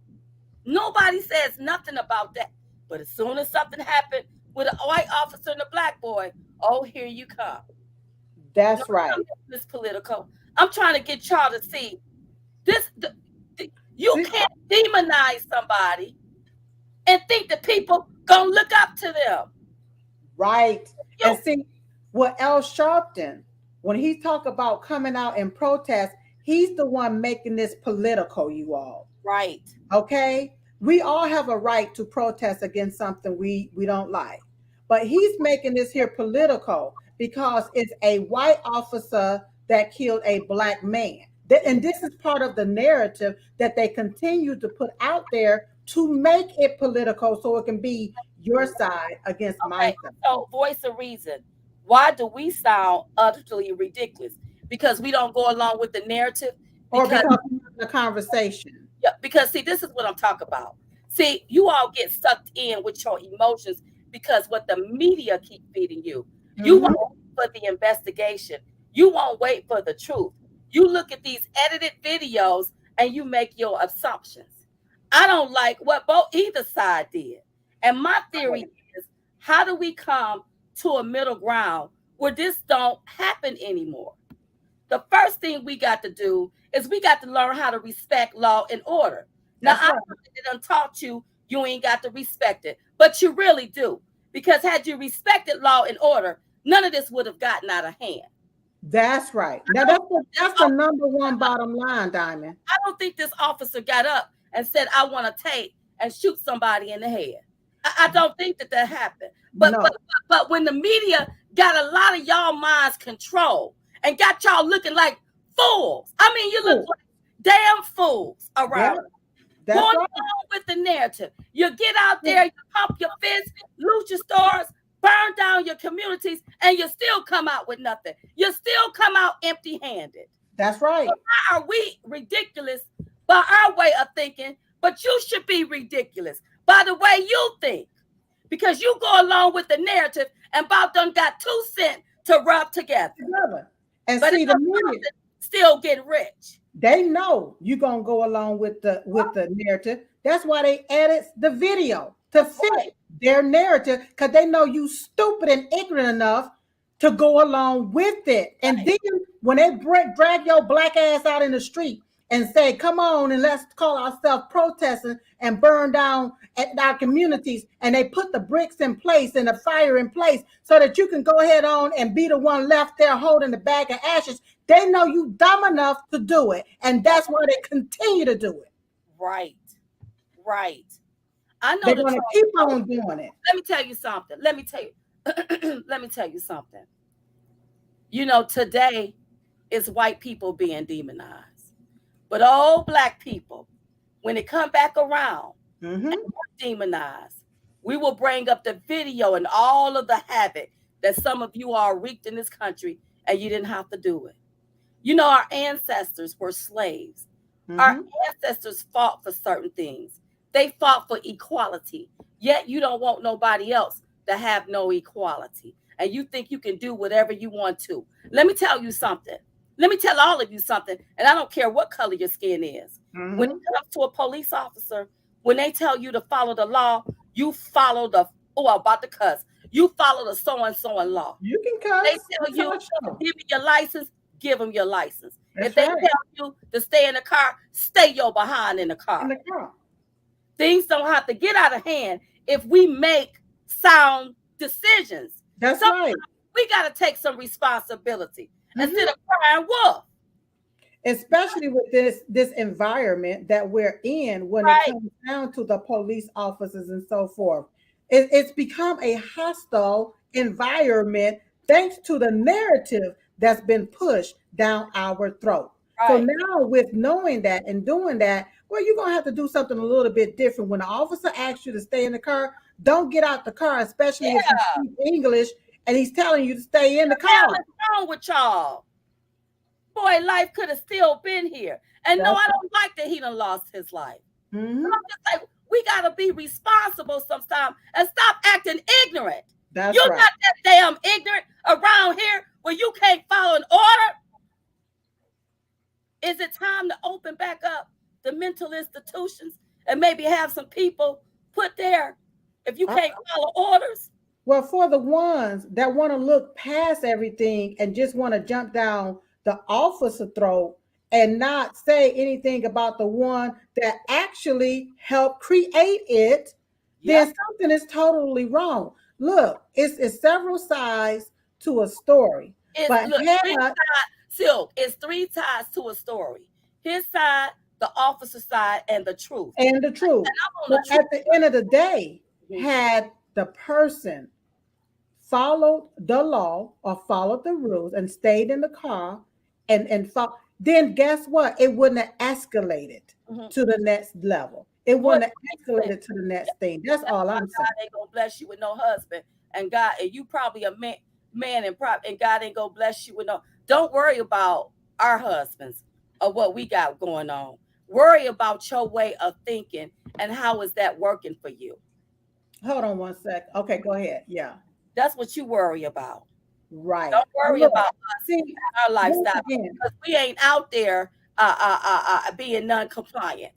Nobody says nothing about that. But as soon as something happened with a white officer and a black boy, oh, here you come. No, That's I'm right. making this political. I'm trying to get y'all to see this. You See, can't demonize somebody and think that people gonna look up to them. right. And You see, what L. Sharpton, when he talk about coming out and protest, he's the one making this political, you all. right, Okay? We all have a right to protest against something we don't like. But he's making this here political because it's a white officer that killed a black man. And this is part of the narrative that they continue to put out there to make it political so it can be your side against my okay. side. So, voice of reason. Why do we sound utterly ridiculous? Because we don't go along with the narrative. Or Because because we're having a conversation. yeah, because see, this is what I'm talking about. See, you all get sucked in with your emotions because what the media keep feeding you. You Hmm. won't wait for the investigation. You won't wait for the truth. You look at these edited videos and you make your assumptions. I don't like what both either side did. And my theory is, how do we come to a middle ground where this don't happen anymore? The first thing we got to do is we got to learn how to respect law and order. Now, That's I right. know that they done taught you you ain't got to respect it, but you really do. Because had you respected law and order, none of this would have gotten out of hand. That's right. I Now don't this that's the number one bottom line, Diamond. I don't think this officer got up and said, "I want to take and shoot somebody in the head." I don't think that happened. But but No. but when the media got a lot of y'all minds controlled and got y'all looking like fools. I mean, you look Oh, like damn fools yeah, around going that's right. along with the narrative. You get out there, you pump your fists, loot your stores, burn down your communities, and you still come out with nothing. You still come out empty-handed. That's right. Why are we ridiculous by our way of thinking? But you should be ridiculous by the way you think. Because you go along with the narrative and about done got 2 cents to rub together. Together. And But it's see the media, still get rich. they know you're gonna go along with the narrative. That's why they added the video to That's right. fit their narrative because they know you stupid and ignorant enough to go along with it. And then when they drag your black ass out in the street and say, "Come on and let's call ourselves protesting and burn down at our communities," and they put the bricks in place and the fire in place so that you can go ahead on and be the one left there holding the bag of ashes. They know you dumb enough to do it, and that's why they continue to do it. Right. Right. I know They're the going to trouble. keep on doing it. Let me tell you something. Let me tell you. Let me tell you something. You know, today is white people being demonized. But all black people, when it come back around and Hmm. we're demonized, we will bring up the video and all of the havoc that some of you all wreaked in this country and you didn't have to do it. You know, our ancestors were slaves. Our Hmm. ancestors fought for certain things. They fought for equality. Yet you don't want nobody else to have no equality. And you think you can do whatever you want to. Let me tell you something. Let me tell all of you something. And I don't care what color your skin is. When it Hmm. comes to a police officer, when they tell you to follow the law, you follow the, oh, I'm about to cuss. You follow the so and so in law. You can They cuss. tell It's you our to show. give me your license, give them your license. If That's they right. tell you to stay in the car, stay your behind in the In car. the car. Things don't have to get out of hand if we make sound decisions. That's Sometimes right. we got to take some responsibility instead Hmm. of crying wolf. Especially with this environment that we're in when it Right, comes down to the police officers and so forth. It's become a hostile environment thanks to the narrative that's been pushed down our throat. So right. now with knowing that and doing that, well, you're gonna have to do something a little bit different. When the officer asks you to stay in the car, don't get out the car, especially if he Yeah. speaks English and he's telling you to stay in the Hell car. is wrong with y'all? Boy, life could have still been here. And no, That's I don't like that he done lost his life. But hmm I'm just like, we gotta be responsible sometimes and stop acting ignorant. that's You're right. not that damn ignorant around here where you can't follow an order. Is it time to open back up the mental institutions and maybe have some people put there if you can't follow orders? Well, for the ones that want to look past everything and just want to jump down the officer throat and not say anything about the one that actually helped create it, then Yep. something is totally wrong. Look, it's several sides to a story, It's but look, three had sides, Silk, it's three sides to a story. His side, the officer side, and the truth. and the truth. And I'm on But the truth at the end of the day, side. had the person followed the law or followed the rules and stayed in the car then guess what? It wouldn't have escalated Mhm. to the next level. It What wouldn't have makes sense. escalated to the Yeah, next thing. That's that's all why I'm saying. God ain't gonna bless you with no husband, and God, and you probably a man, and God ain't gonna bless you with no. Don't worry about our husbands or what we got going on. Worry about your way of thinking and how is that working for you. Hold on one sec. Okay, go ahead. Yeah, That's what you worry about. right. Don't worry Look, about us see, and our once lifestyle again, because we ain't out there being non-compliant.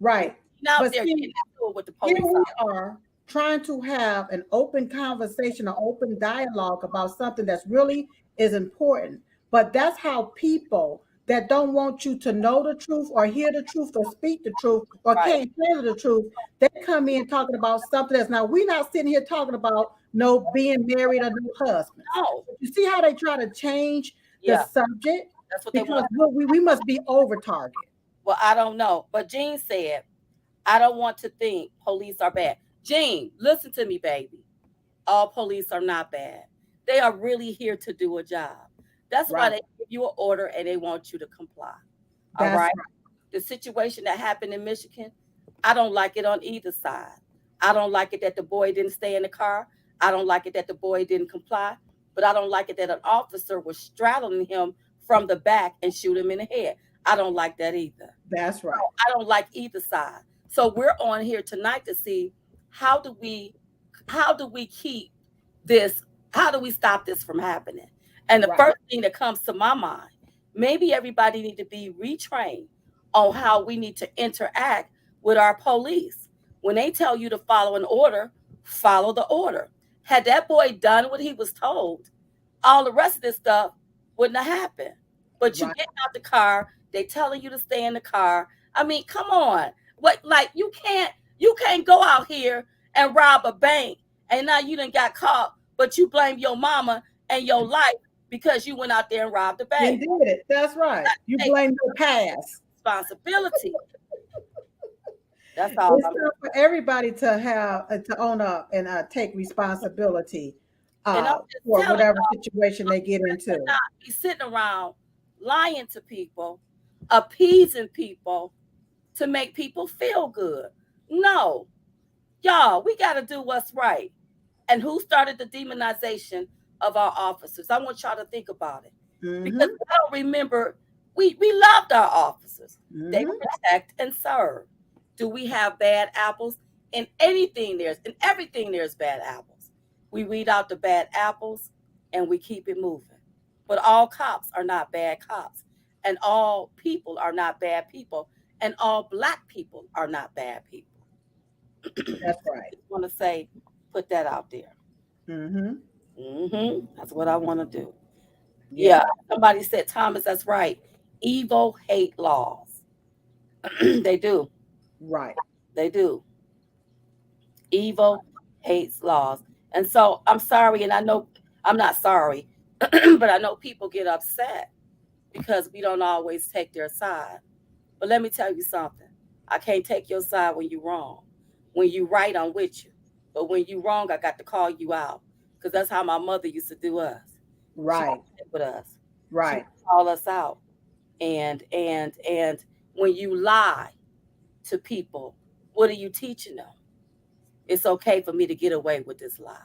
We right. ain't out But there see, getting into it with the here police we officer. are trying to have an open conversation, an open dialogue about something that's really is important. But that's how people that don't want you to know the truth or hear the truth or speak the truth or Right? can't handle the truth, they come in talking about something that's now we're not sitting here talking about no being married or no husbands. No. But you see how they try to change the Yeah, subject that's what they want because to do. we must be over target. Well, I don't know. But Jean said, I don't want to think police are bad. Jean, listen to me, baby. All police are not bad. They are really here to do a job. That's why Right. they give you an order and they want you to comply. All That's right. right. The situation that happened in Michigan, I don't like it on either side. I don't like it that the boy didn't stay in the car. I don't like it that the boy didn't comply. But I don't like it that an officer was straddling him from the back and shoot him in the head. I don't like that either. That's So right. I don't like either side. So we're on here tonight to see how do we how do we keep this, how do we stop this from happening? And the Right. first thing that comes to my mind, maybe everybody need to be retrained on how we need to interact with our police. When they tell you to follow an order, follow the order. Had that boy done what he was told, all the rest of this stuff wouldn't have happened. But you Right. getting out the car, they telling you to stay in the car. I mean, come on. What, like, you can't go out here and rob a bank and now you done got caught, but you blame your mama and your life because you went out there and robbed a And bank. did it. That's right. You Take blame your past. responsibility. That's all It's I'm. time for everybody to have to own up and take responsibility And I'm just for telling whatever y'all situation they get to into. not be sitting around lying to people, appeasing people to make people feel good. No, y'all, we got to do what's right. And who started the demonization of our officers? I want y'all to think about it because Hmm. I don't remember. We loved our officers. They Hmm. protect and serve. Do we have bad apples? In everything there's bad apples. We weed out the bad apples and we keep it moving. But all cops are not bad cops, and all people are not bad people, and all black people are not bad people. That's right. Just want to say, put that out there. Mm-hmm. That's what I want to do. Yeah, Yeah. somebody said, Thomas, that's right. Evil hate laws. They do. Right. They do. Evil hates laws. And so I'm sorry, and I know I'm not sorry, but I know people get upset because we don't always take their side. But let me tell you something. I can't take your side when you're wrong. When you right, I'm with you. But when you wrong, I got to call you out. Because that's how my mother used to do us. She Right. would sit with us. She would Right. call us out. And when you lie to people, what are you teaching them? It's okay for me to get away with this lie.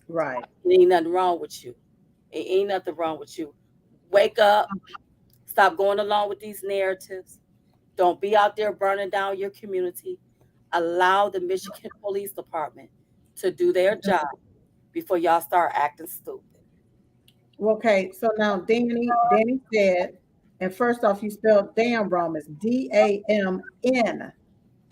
Right. It ain't nothing wrong with you. It ain't nothing wrong with you. Wake up. Stop going along with these narratives. Don't be out there burning down your community. Allow the Michigan Police Department to do their job before y'all start acting stupid. Okay, so now Danny said, and first off, you spelled damn wrong. It's Damn,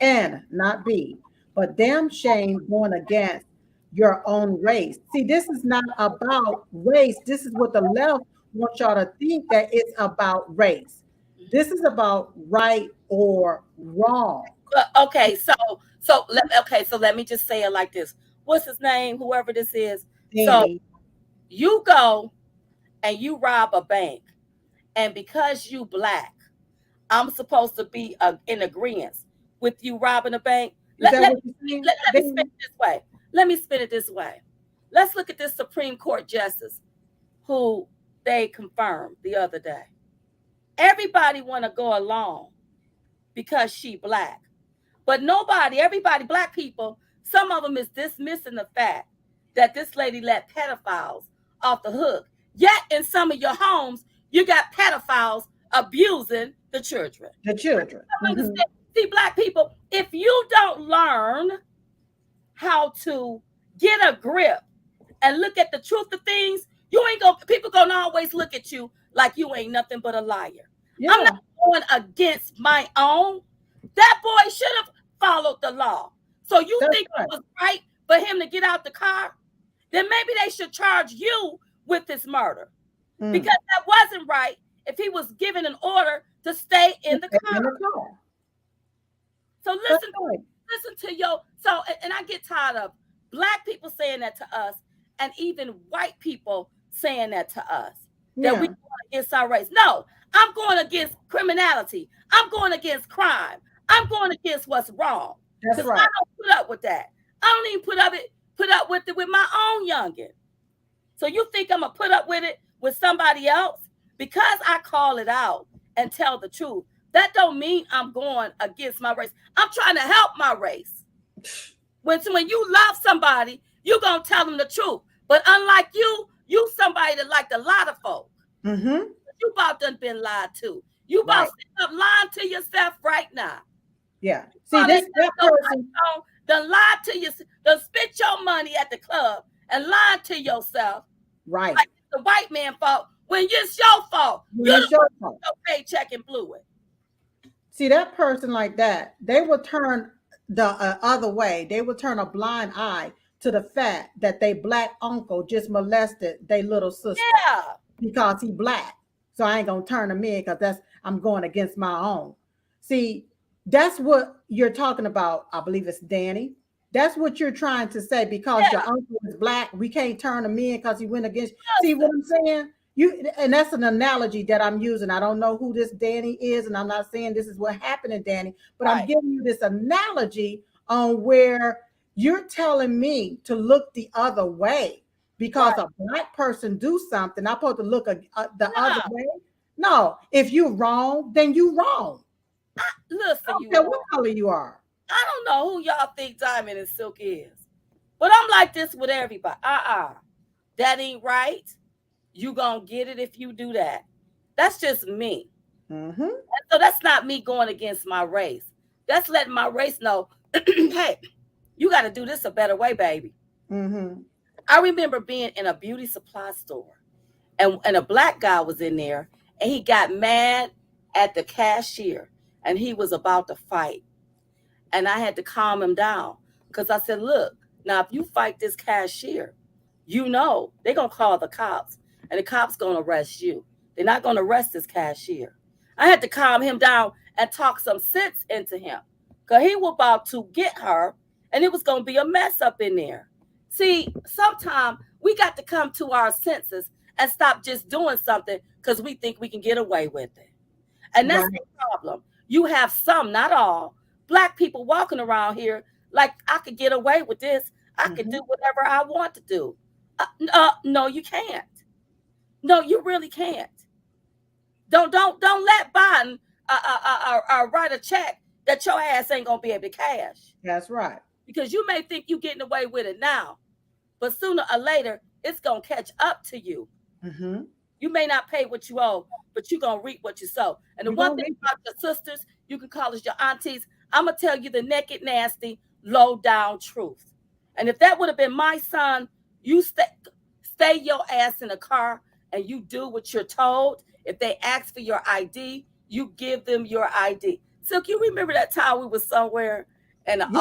N, not B. But damn shame going against your own race. See, this is not about race. This is what the left wants y'all to think, that it's about race. This is about right or wrong. Okay, so let me just say it like this. What's his name? Whoever this is. So Danny, you go and you rob a bank, and because you black, I'm supposed to be in agreement with you robbing a bank. is Let, that let, what you're saying? let me spin Danny? it this way. Let me spin it this way. Let's look at this Supreme Court justice who they confirmed the other day. Everybody want to go along because she black. But nobody, everybody, black people, some of them is dismissing the fact that this lady let pedophiles off the hook. Yet in some of your homes, you got pedophiles abusing the children. The children. I Hmm. understand. See, black people, if you don't learn how to get a grip and look at the truth of things, you ain't gonna people gonna always look at you like you ain't nothing but a liar. I'm not Yeah, going against my own. That boy should have followed the law. So you that's think it right. was right for him to get out the car? Then maybe they should charge you with this murder. Mm. Because that wasn't right if he was given an order to stay in the In the car. car. So That's right. listen to your and I get tired of black people saying that to us and even white people saying that to us that we Yeah, going against our race. No, I'm going against criminality. I'm going against crime. I'm going against what's wrong that's because I right. don't put up with that. I don't even put up with it with my own youngin. So you think I'm gonna put up with it with somebody else because I call it out and tell the truth? That don't mean I'm going against my race. I'm trying to help my race. When you love somebody, you gonna tell them the truth. But unlike you somebody that like to lie to folk. Mm-hmm. You about done been lied to. You about Right. sitting up lying to yourself right now. Yeah. See Probably this got that your person. lights on, done lied to you, done spent your money at the club and lied to yourself Right. like it's the white man fault when it's your fault. When You it's the your one who fault. took your paycheck and blew it. See that person like that, they will turn the other way. They will turn a blind eye to the fact that they black uncle just molested their little sister Yeah, because he black. So I ain't gonna turn him in because that's I'm going against my own. See, that's what you're talking about. I believe it's Danny. That's what you're trying to say because your yeah. uncle is black. We can't turn him in because he went against. See Listen, what I'm saying? You and that's an analogy that I'm using. I don't know who this Danny is, and I'm not saying this is what happened to Danny, but I'm right, giving you this analogy on where you're telling me to look the other way because right. a black person do something. I'm supposed to look the other No, way. No, if you're wrong, then you wrong. I listen, don't you care what all. color you are. I don't know who y'all think Diamond and Silk is, but I'm like this with everybody. That ain't right. You gonna get it if you do that. That's just me. Mm-hmm. So that's not me going against my race. That's letting my race know, hey, you got to do this a better way, baby. Mm-hmm. I remember being in a beauty supply store, and a black guy was in there, and he got mad at the cashier, and he was about to fight, and I had to calm him down because I said, look, now if you fight this cashier, you know they're gonna call the cops, and the cops gonna arrest you. They're not gonna arrest this cashier. I had to calm him down and talk some sense into him, cause he was about to get her, and it was gonna be a mess up in there. See, sometimes we got to come to our senses and stop just doing something because we think we can get away with it. And that's the Right. problem. You have some, not all, black people walking around here like I could get away with this. I could do Hmm. whatever I want to do. No, you can't. No, you really can't. Don't let Biden write a check that your ass ain't gonna be able to cash, That's right. because you may think you getting away with it now, but sooner or later it's gonna catch up to you. Hmm. You may not pay what you owe, but you're gonna reap what you sow. And the You're one gonna thing reap it. about your sisters, you can call us your aunties. I'm gonna tell you the naked, nasty, low down truth. And if that would have been my son, you stay your ass in the car and you do what you're told. If they ask for your ID, you give them your ID. So you remember that time we was somewhere and the Yeah.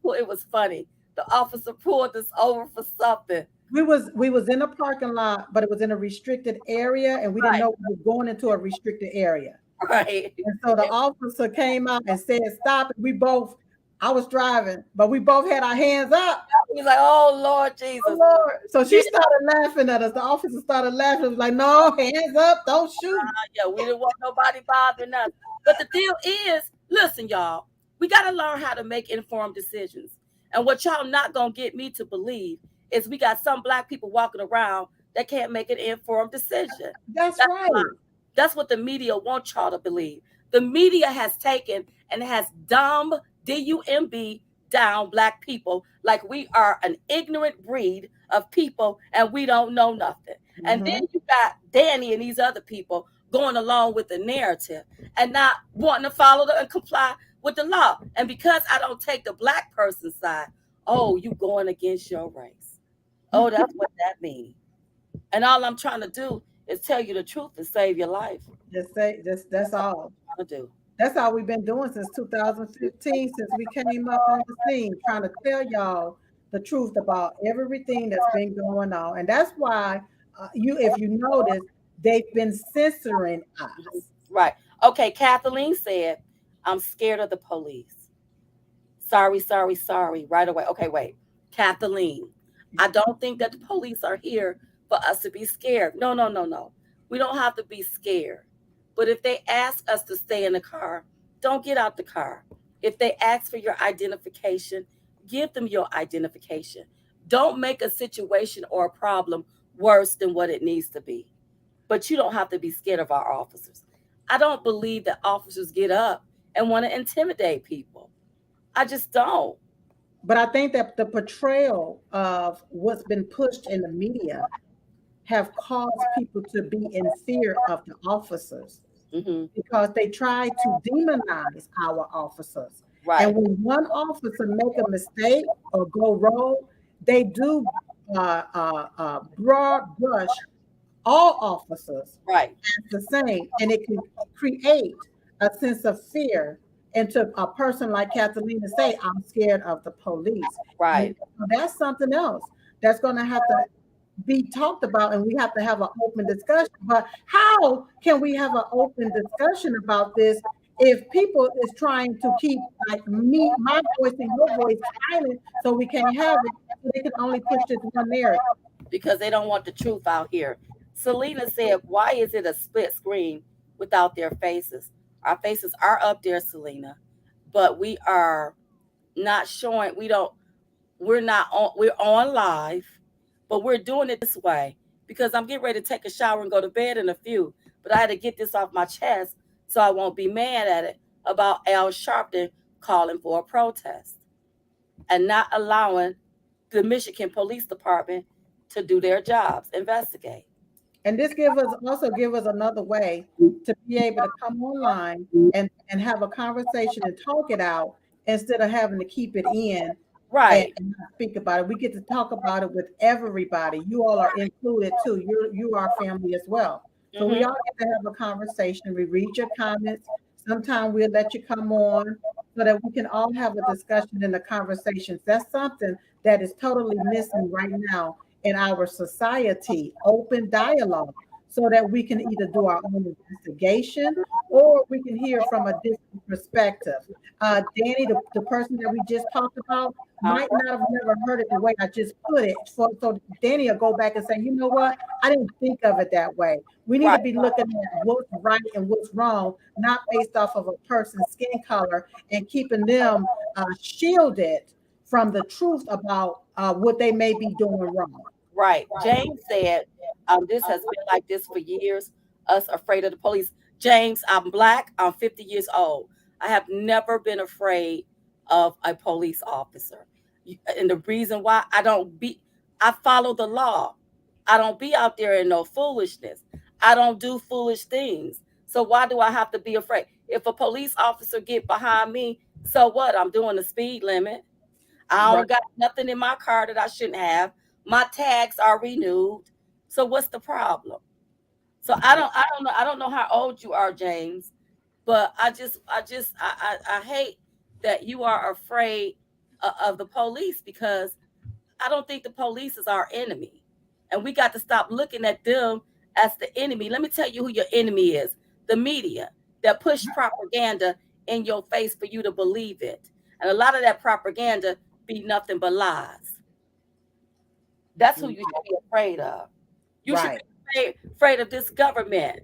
officer, it was funny. The officer pulled us over for something. We was in a parking lot, but it was in a restricted area, and we didn't Right, know we were going into a restricted area. right. And so the officer came out and said, "Stop it." I was driving, but we both had our hands up. He's like, oh Lord Oh, Jesus. Lord. So she Yeah, started laughing at us. The officer started laughing. It was like, "No, hands up, don't shoot." yeah, we didn't want nobody bothering us. But the deal is, listen, y'all, we got to learn how to make informed decisions. And what y'all not gonna get me to believe is we got some black people walking around that can't make an informed decision. That's That's right. that's what the media wants y'all to believe. The media has taken and has dumb down black people like we are an ignorant breed of people and we don't know nothing. And Hmm. then you got Danny and these other people going along with the narrative and not wanting to follow and comply with the law. And because I don't take the black person's side, oh, you going against your race. Oh, that's what that means. And all I'm trying to do is tell you the truth and save your life. Just say, just that's That's all all. I'm trying to do. That's all we've been doing since 2015, since we came up on the scene, trying to tell y'all the truth about everything that's been going on. And that's why if you notice, they've been censoring Mhm. us. Right. Okay, Kathleen said, I'm scared of the police. Sorry, sorry, sorry. Right away. Okay, wait. Kathleen, I don't think that the police are here for us to be scared. No, no, no, no. We don't have to be scared. But if they ask us to stay in the car, don't get out the car. If they ask for your identification, give them your identification. Don't make a situation or a problem worse than what it needs to be. But you don't have to be scared of our officers. I don't believe that officers get up and want to intimidate people. I just don't. But I think that the portrayal of what's been pushed in the media have caused people to be in fear of the officers Hmm. because they try to demonize our officers. And Right, when one officer make a mistake or go wrong, they do broad brush all officers right, as the same, and it can create a sense of fear into a person like Kathleen to say, "I'm scared of the police." And right. that's something else that's going to have to be talked about, and we have to have an open discussion. But how can we have an open discussion about this if people is trying to keep like me, my voice and your voice silent, so we can't have it? So they can only push this one narrative. Because they don't want the truth out here. Selena said, why is it a split screen without their faces? Our faces are up there, Selena, but we are not showing, we're not on, we're on live, but we're doing it this way because I'm getting ready to take a shower and go to bed in a few. But I had to get this off my chest so I won't be mad at it about Al Sharpton calling for a protest and not allowing the Michigan Police Department to do their jobs, investigate. And this give us another way to be able to come online and have a conversation and talk it out instead of having to keep it in Right. and not speak about it. We get to talk about it with everybody. You all are included too. You are family as well. So we Hmm. all get to have a conversation. We read your comments. Sometime we'll let you come on so that we can all have a discussion and a conversation. That's something that is totally missing right now in our society, open dialogue, so that we can either do our own investigation or we can hear from a different perspective. Danny, the person that we just talked about, Uh, might not have never heard it the way I just put it. So Danny will go back and say, you know what? I didn't think of it that way. We need right, to be looking at what's right and what's wrong, not based off of a person's skin color, and keeping them shielded from the truth about what they may be doing wrong. right. James said, this has been like this for years. Us afraid of the police. James, I'm black. I'm 50 years old. I have never been afraid of a police officer. And the reason why I follow the law. I don't be out there in no foolishness. I don't do foolish things. So why do I have to be afraid? If a police officer get behind me, so what? I'm doing the speed limit. I Right. don't got nothing in my car that I shouldn't have. My tags are renewed. So what's the problem? So I don't know how old you are, James, but I hate that you are afraid of the police, because I don't think the police is our enemy. And we got to stop looking at them as the enemy. Let me tell you who your enemy is: the media that push propaganda in your face for you to believe it. And a lot of that propaganda be nothing but lies. That's who you should be afraid of. You should Right. be afraid of this government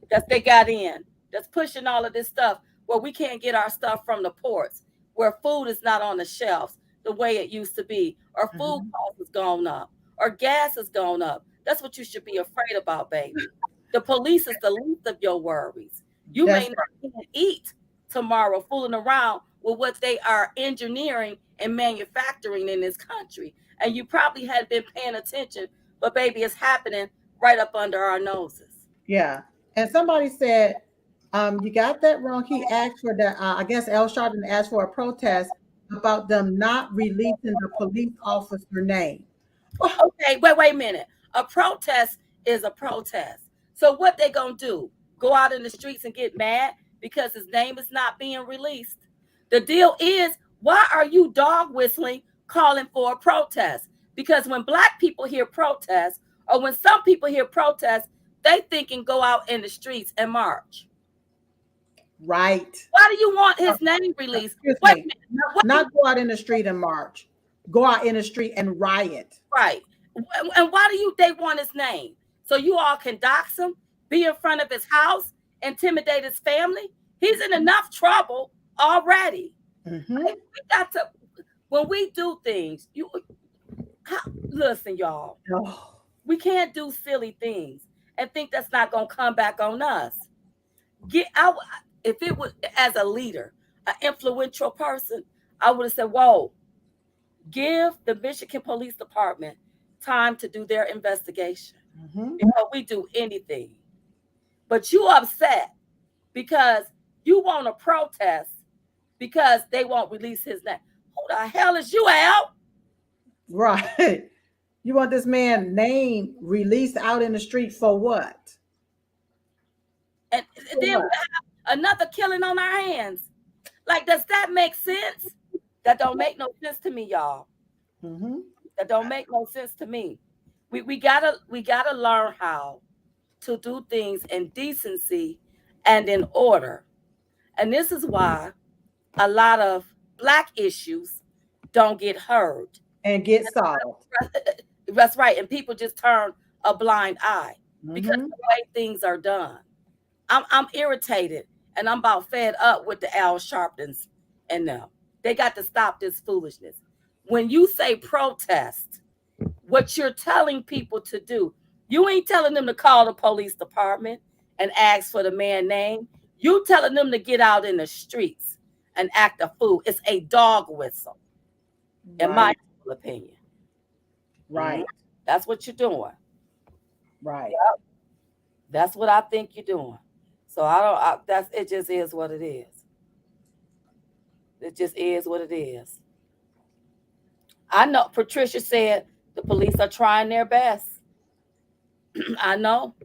that they got in, that's pushing all of this stuff, where we can't get our stuff from the ports, where food is not on the shelves the way it used to be, or food Mhm. costs has gone up, or gas has gone up. That's what you should be afraid about, baby. The police is the least of your worries. You may That's not right. even eat tomorrow fooling around with what they are engineering and manufacturing in this country. And you probably had been paying attention, but baby, it's happening right up under our noses. Yeah. And somebody said, you got that wrong. He asked for that. I guess El Sharpton asked for a protest about them not releasing the police officer name. Oh, Okay, wait a minute. A protest is a protest. So what they gonna do? Go out in the streets and get mad because his name is not being released? The deal is, why are you dog whistling, calling for a protest? Because when black people hear protest, or when some people hear protest, they think and go out in the streets and march. right. Why do you want his name released? Excuse Wait a me. minute. Not, Wait, not go out in the street and march. Go out in the street and riot. right. And why do they want his name? So you all can dox him, be in front of his house, intimidate his family? He's in enough trouble already. Hmm. We got to, when we do things, listen, y'all, Oh, we can't do silly things and think that's not going to come back on us. Get out. If it was as a leader, an influential person, I would have said, whoa, give the Michigan Police Department time to do their investigation hmm. before we do anything. But you upset because you want to protest because they won't release his name. Who the hell is you, Al? Right. You want this man name released out in the street for what? And For then we what? have another killing on our hands. Like, does that make sense? That don't make no sense to me, y'all. Hmm. That don't make no sense to me. We gotta learn how to do things in decency and in order. And this is why a lot of black issues don't get heard. And get solved. That's right. And people just turn a blind eye because Hmm. the way things are done. I'm irritated and I'm about fed up with the Al Sharptons and them. They got to stop this foolishness. When you say protest, what you're telling people to do, you ain't telling them to call the police department and ask for the man name. You telling them to get out in the streets and act a fool. It's a dog whistle, in my Right. opinion. Mhm. Right. That's what you're doing. Right. Yep. That's what I think you're doing. So I don't. That's it. Just is what it is. It just is what it is. I know. Patricia said the police are trying their best. I know.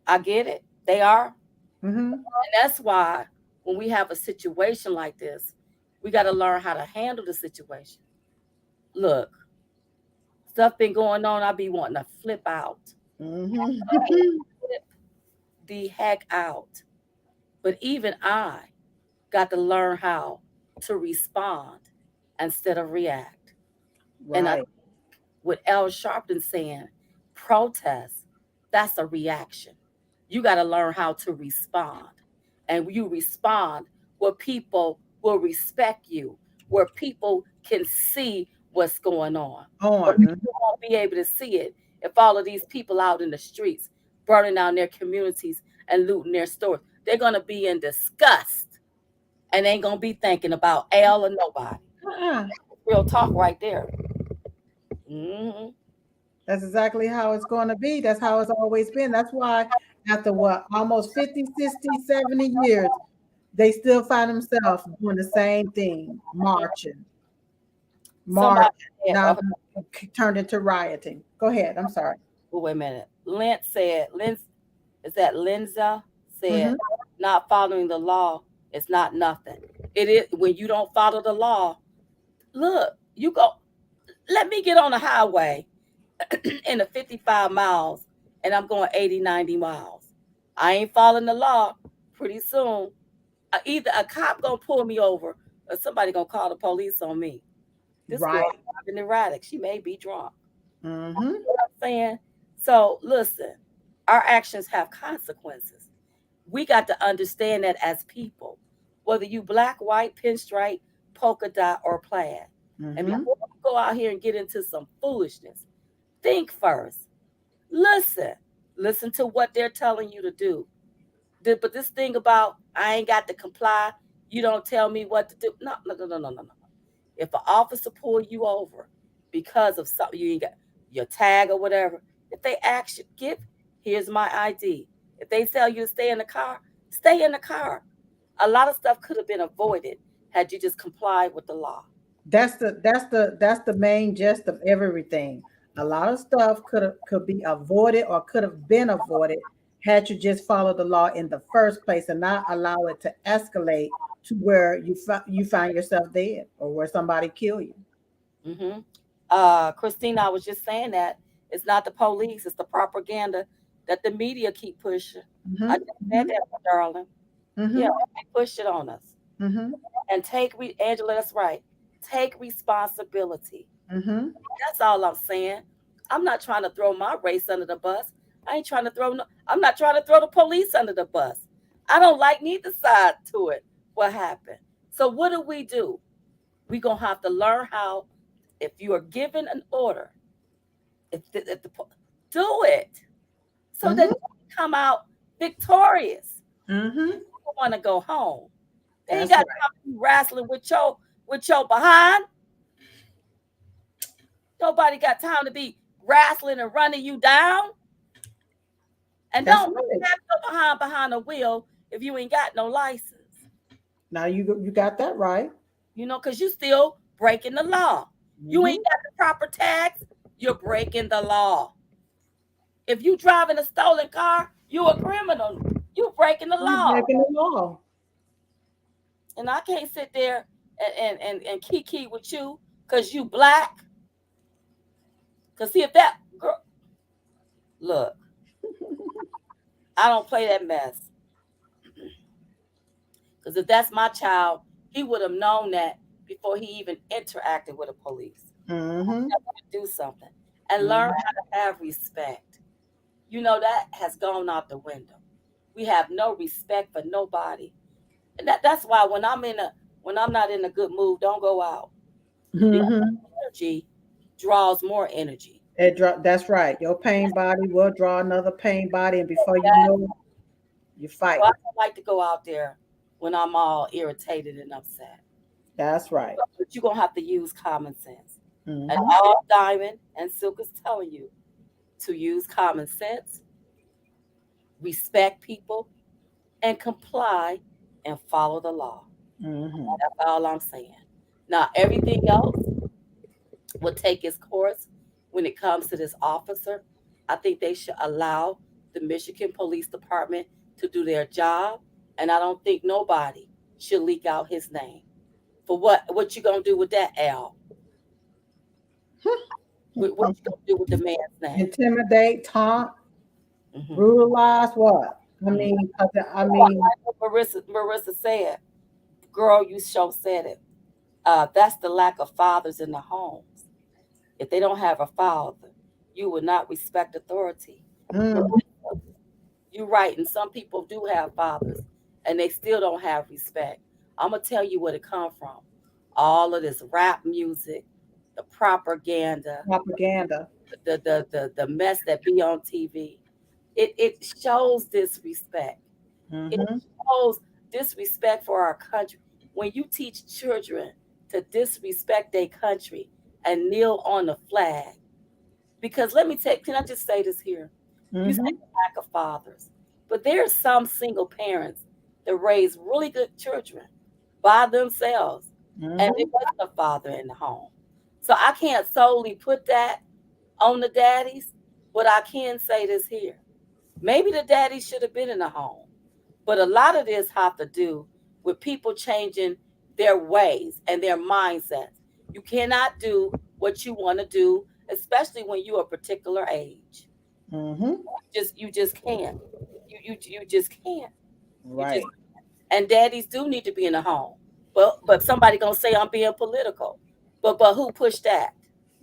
I get it. They are. Hmm. And that's why when we have a situation like this, we got to learn how to handle the situation. Look, Stuff been going on. I be wanting to flip out. Mm-hmm. Flip the heck out. But even I got to learn how to respond instead of react. And I Right. with L. Sharpton saying, protest, that's a reaction. You got to learn how to respond. And you respond where people will respect you, where people can see what's going on. But On. people won't be able to see it if all of these people out in the streets burning down their communities and looting their stores. They're going to be in disgust and ain't going to be thinking about L or nobody. Uh-uh. Real talk right there. Hmm. That's exactly how it's going to be. That's how it's always been. That's why after what, almost 50, 60, 70 years, they still find themselves doing the same thing, marching, Somebody marching, said, now turned into rioting. Go ahead. I'm sorry. oh, wait a minute. Is that Linza said, Mm-hmm. not following the law is not nothing. It is when you don't follow the law. Look, you go. Let me get on the highway in the 55 miles, and I'm going 80, 90 miles. I ain't following the law. Pretty soon, either a cop gonna pull me over, or somebody gonna call the police on me. This girl Right. driving erratic. She may be drunk. Mm-hmm. You know what I'm saying? So listen, our actions have consequences. We got to understand that as people, whether you black, white, pinstripe, polka dot, or plaid. And Mm-hmm. before you go out here and get into some foolishness, think first. Listen. Listen to what they're telling you to do. But this thing about I ain't got to comply, you don't tell me what to do. No, no, no, no, no, no, no. If an officer pull you over because of something you ain't got your tag or whatever, if they ask you, here's my ID. If they tell you to stay in the car, stay in the car. A lot of stuff could have been avoided had you just complied with the law. That's the main gist of everything. A lot of stuff could be avoided or could have been avoided had you just followed the law in the first place and not allow it to escalate to where you find yourself dead or where somebody kill you. Hmm. Christina, I was just saying that it's not the police, it's the propaganda that the media keep pushing. I just said Mm-hmm. that, my darling. Yeah, Mm-hmm. they push it on us. Mm-hmm. And Angela, that's right. Take responsibility. Mm-hmm. That's all I'm saying. I'm not trying to throw my race under the bus. I ain't trying to throw no, I'm not trying to throw the police under the bus. I don't like neither side to it. What happened? So what do? We gonna have to learn how. If you are given an order, if the do it so that Mm-hmm. you come out victorious. Mm-hmm. People want to go home. They ain't That's got right. time to be wrestling with your behind. Nobody got time to be wrestling and running you down. And That's don't right. have no behind the wheel if you ain't got no license. Now you got that right. Because you still breaking the law. You Mm-hmm. ain't got the proper tags, you're breaking the law. If you driving a stolen car, you a criminal. You breaking the You're law. breaking the law. And I can't sit there and kiki with you because you black. Because see, if that girl, look, I don't play that mess. Because if that's my child, he would have known that before he even interacted with the police. Mm-hmm. Do something and learn Mm-hmm. how to have respect. That has gone out the window. We have no respect for nobody. And that's why when I'm not in a good mood, don't go out. Because Mm-hmm. energy draws more energy. That's right. Your pain body will draw another pain body, and before you That, know it, you're so I fighting. don't like to go out there when I'm all irritated and upset. That's right. But you're gonna have to use common sense. And Mm-hmm. all Diamond and Silk is telling you to use common sense, respect people, and comply and follow the law. Mm-hmm. That's all I'm saying. Now everything else will take its course when it comes to this officer. I think they should allow the Michigan Police Department to do their job, and I don't think nobody should leak out his name. For what? What you gonna do with that, Al? What you gonna do with the man's name? Intimidate, taunt, Hmm. brutalize. What? I Hmm. mean, I mean, Like what Marissa said, girl, you sure said it. That's the lack of fathers in the homes. If they don't have a father, you will not respect authority. mm, You're right, and some people do have fathers, and they still don't have respect. I'm gonna tell you where it come from. All of this rap music, the propaganda, propaganda. the mess that be on TV. It shows disrespect. It Mm-hmm. shows disrespect for our country. When you teach children to disrespect their country and kneel on the flag, because let me tell, can I just say this here? You say Mm-hmm. lack of fathers, but there's some single parents that raise really good children by themselves, and Mm-hmm. it wasn't a father in the home. So I can't solely put that on the daddies, but I can say this here. Maybe the daddies should have been in the home, but a lot of this have to do with people changing their ways and their mindsets. You cannot do what you want to do, especially when you're a particular age. Mm-hmm. You just can't. You just can't. You just Right. and daddies do need to be in the home. But somebody gonna say I'm being political. But who pushed that?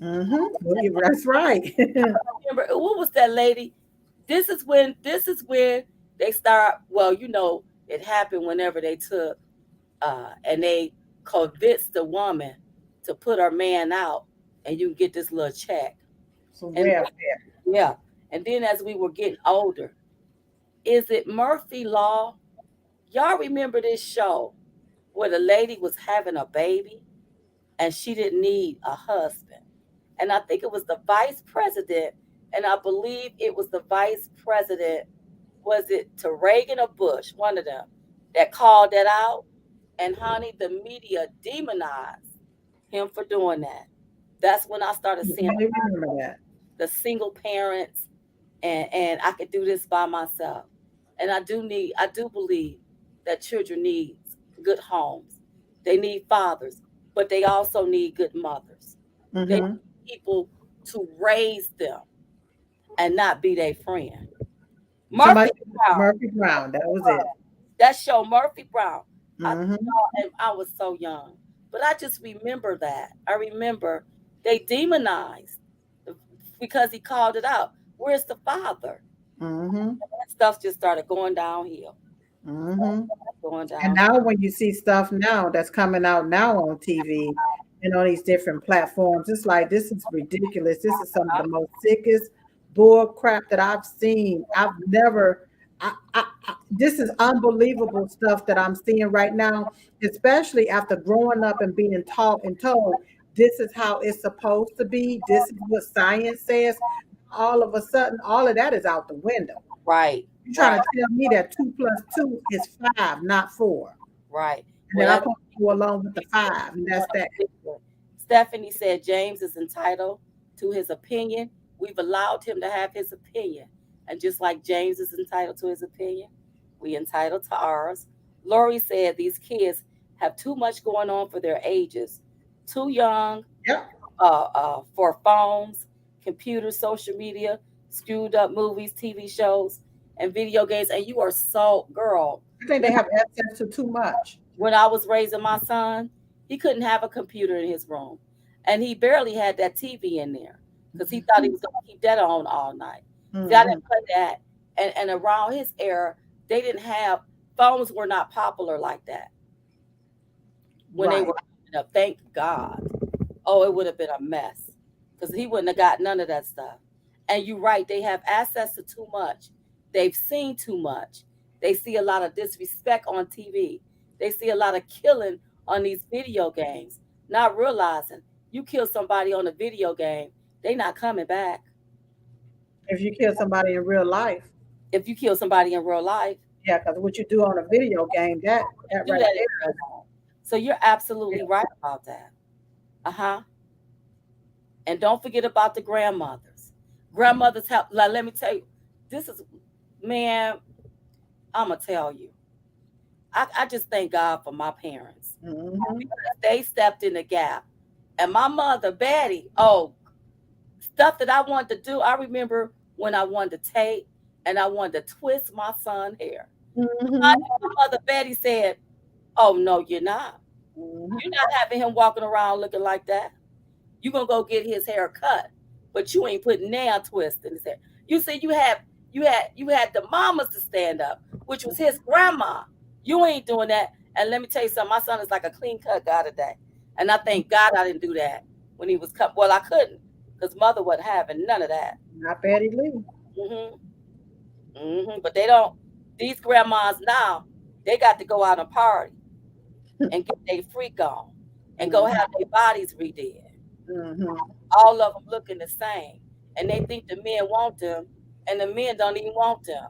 Mm-hmm. Well, that's right. Remember what was that lady? This is when they start. Well, it happened whenever they took and they convinced the woman to put her man out, and you can get this little check. So And welfare. yeah, and then as we were getting older, is it Murphy Law? Y'all remember this show where the lady was having a baby and she didn't need a husband? And I think it was the vice president, and I believe it was the vice president, was it to Reagan or Bush, one of them, that called that out? And honey, the media demonized him for doing that. That's when I started seeing I remember that. the single parents, and I could do this by myself. And I do believe that children need good homes. They need fathers, but they also need good mothers. They Mm-hmm. need people to raise them and not be their friend. Somebody, Murphy Brown, Murphy Brown. That was it. that show Murphy Brown. I Mm-hmm. and I was so young, but I just remember that. I remember they demonized because he called it out. Where's the father? Mm-hmm. That stuff just started going downhill, Mm-hmm. going And down. now, when you see stuff now that's coming out now on TV and on these different platforms, it's like this is ridiculous. This is some of the most sickest bull crap that I've seen. I've never. This is unbelievable stuff that I'm seeing right now, especially after growing up and being taught and told this is how it's supposed to be. This is what science says. All of a sudden, all of that is out the window. Right, You're right, trying to tell me that 2 plus 2 is 5, not 4. right. And Well, then I'm that's supposed to go along with the 5, and that's that. Stephanie said James is entitled to his opinion. We've allowed him to have his opinion. And just like James is entitled to his opinion, we entitled to ours. Lori said these kids have too much going on for their ages. Too young Yep. for phones, computers, social media, screwed up movies, TV shows, and video games. And you are so, girl, I think they have access to too much. when I was raising my son, he couldn't have a computer in his room. And he barely had that TV in there because he thought he was going to keep that on all night. See, I Mm-hmm. didn't play that. And around his era, they didn't have, phones were not popular like that when they Right. were coming up. Thank God. Oh, it would have been a mess because he wouldn't have got none of that stuff. And you're right, they have access to too much. They've seen too much. They see a lot of disrespect on TV. They see a lot of killing on these video games, not realizing you kill somebody on a video game, they not coming back. If you kill somebody in real life, If you kill somebody in real life, yeah, because what you do on a video game, that do right that in there real is life. So you're absolutely right about that. Uh-huh. And don't forget about the grandmothers. Grandmothers help. Like, let me tell you, this is, man, I'm going to tell you. I just thank God for my parents. mm-hmm. They stepped in the gap. And my mother, Betty, oh, Stuff that I wanted to do. I remember when I wanted to tape and I wanted to twist my son's hair. Mm-hmm. My mother Betty said, "Oh no, you're not. Mm-hmm. You're not having him walking around looking like that. You're gonna go get his hair cut, but you ain't putting nail twists in his hair." You see, you had the mamas to stand up, which was his grandma. You ain't doing that. And let me tell you something. My son is like a clean cut guy today, and I thank God I didn't do that when he was cut. Well, I couldn't because mother wasn't having none of that. Not Betty Lee. Hmm. But they don't. These grandmas now, they got to go out and party and get their freak on and go Mm-hmm. have their bodies redid. Mm-hmm. All of them looking the same, and they think the men want them, and the men don't even want them.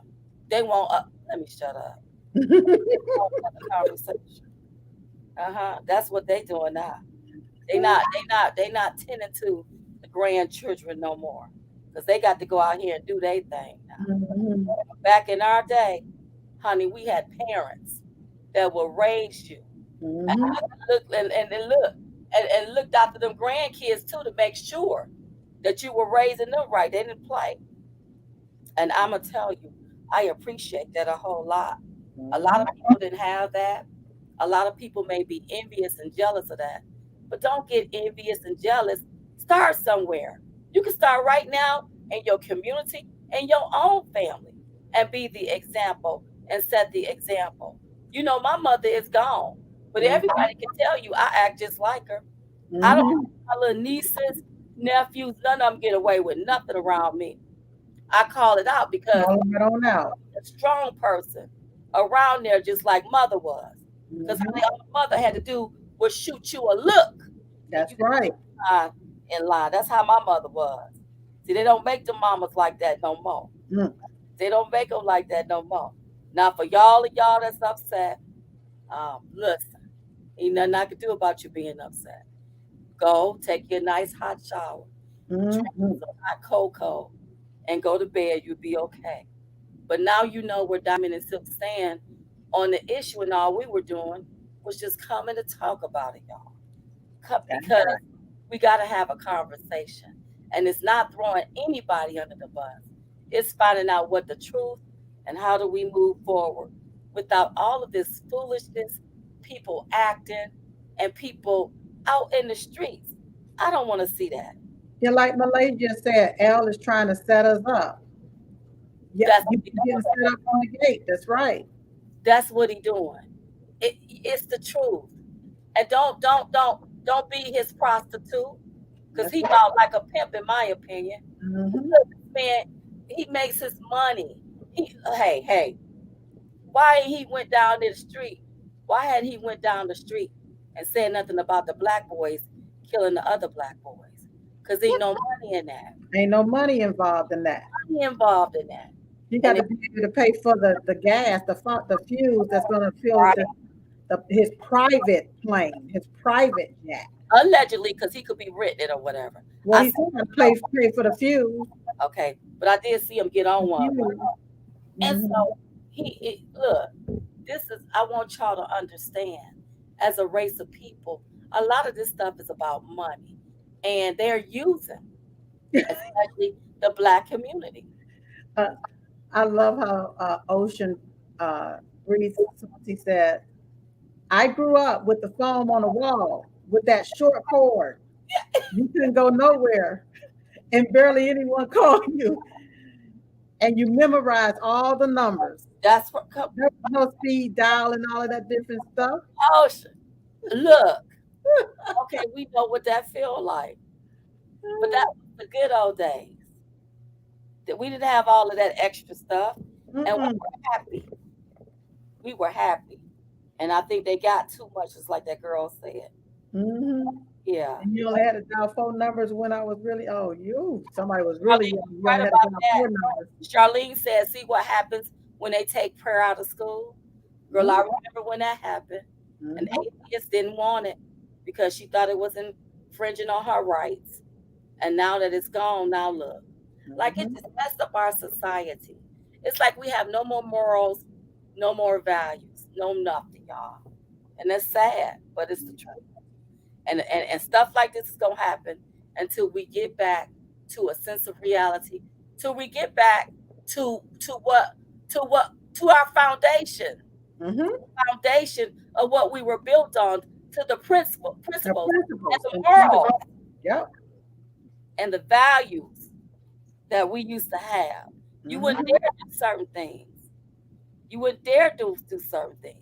They want. Let me shut up. They want another conversation. That's what they doing now. They not tending to the grandchildren no more, because they got to go out here and do their thing now. Mm-hmm. Back in our day, honey, we had parents that will raise you and Mm-hmm. and look and looked after them grandkids too to make sure that you were raising them right. They didn't play. And I'm gonna tell you, I appreciate that a whole lot. A lot of people didn't have that. A lot of people may be envious and jealous of that. But don't get envious and jealous. Start somewhere. You can start right now in your community and your own family and be the example and set the example. You know, my mother is gone, but Mm-hmm. everybody can tell you I act just like her. I don't Mm-hmm. my little nieces, nephews, none of them get away with nothing around me. I call it out because Call it on out. a strong person around there, just like mother was. Because Mm-hmm. all mother had to do was shoot you a look, and That's you right. lie in line. That's how my mother was. See, they don't make the mamas like that no more. Mm. They don't make them like that no more. Now, for y'all and y'all that's upset, listen, ain't nothing I can do about you being upset. Go take your nice hot shower, drink Mm-hmm. some hot cocoa, and go to bed. You'll be okay. But now you know where Diamond and Silk stand on the issue, and all we were doing was just coming to talk about it, y'all. That's Because right. we got to have a conversation. And it's not throwing anybody under the bus, it's finding out what the truth and how do we move forward without all of this foolishness, people acting, and people out in the streets. I don't want to see that. Yeah, like Malay just said, L is trying to set us up. Yeah, That's you what he getting doing. set up from the gate. That's right. That's what he doing. It's the truth. And don't be his prostitute, because That's he right. about like a pimp in my opinion. Mm-hmm. Look, man, he makes his money. Hey, why he went down to the street? Why had he went down the street and said nothing about the black boys killing the other black boys? Because ain't no money in that. Ain't no money involved in that. Money involved in that. You got And to it, be able to pay for the gas, the fuse that's going to fill right, his private plane, his private jet. allegedly, because he could be written or whatever. Well, I he's said, going to pay for the fuse. okay, but I did see him get The on one. fuse. And Mm-hmm. so look, this is, I want y'all to understand, as a race of people, a lot of this stuff is about money. And they're using, especially the black community. uh, I love how Ocean Breeze Salty said, I grew up with the foam on the wall with that short cord. You couldn't go nowhere and barely anyone called you. And you memorize all the numbers. That's what There was no speed dial and all of that different stuff. ocean. Look, okay, we know what that feel like. But that was the good old days. That we didn't have all of that extra stuff. And we Mm-mm. were happy. We were happy. And I think they got too much, just like that girl said. Mm-hmm. Yeah. And you only had to dial phone numbers when I was really, oh, somebody was really Charlene young. was You right only had to about dial that. phone numbers. Charlene said, see what happens when they take prayer out of school? Girl, I remember when that happened. An Mm-hmm. atheist didn't want it because she thought it was infringing on her rights. And now that it's gone, now look. Like it Mm-hmm. just messed up our society. It's like we have no more morals, no more values, no nothing, y'all. And that's sad, but it's the truth. And stuff like this is gonna happen until we get back to a sense of reality, till we get back to what to our Mm-hmm. foundation of what we were built on, to the The principles and principles the and morals principles. Yep. and the values that we used to have. You wouldn't Mm-hmm. dare do certain things. You wouldn't dare do certain things.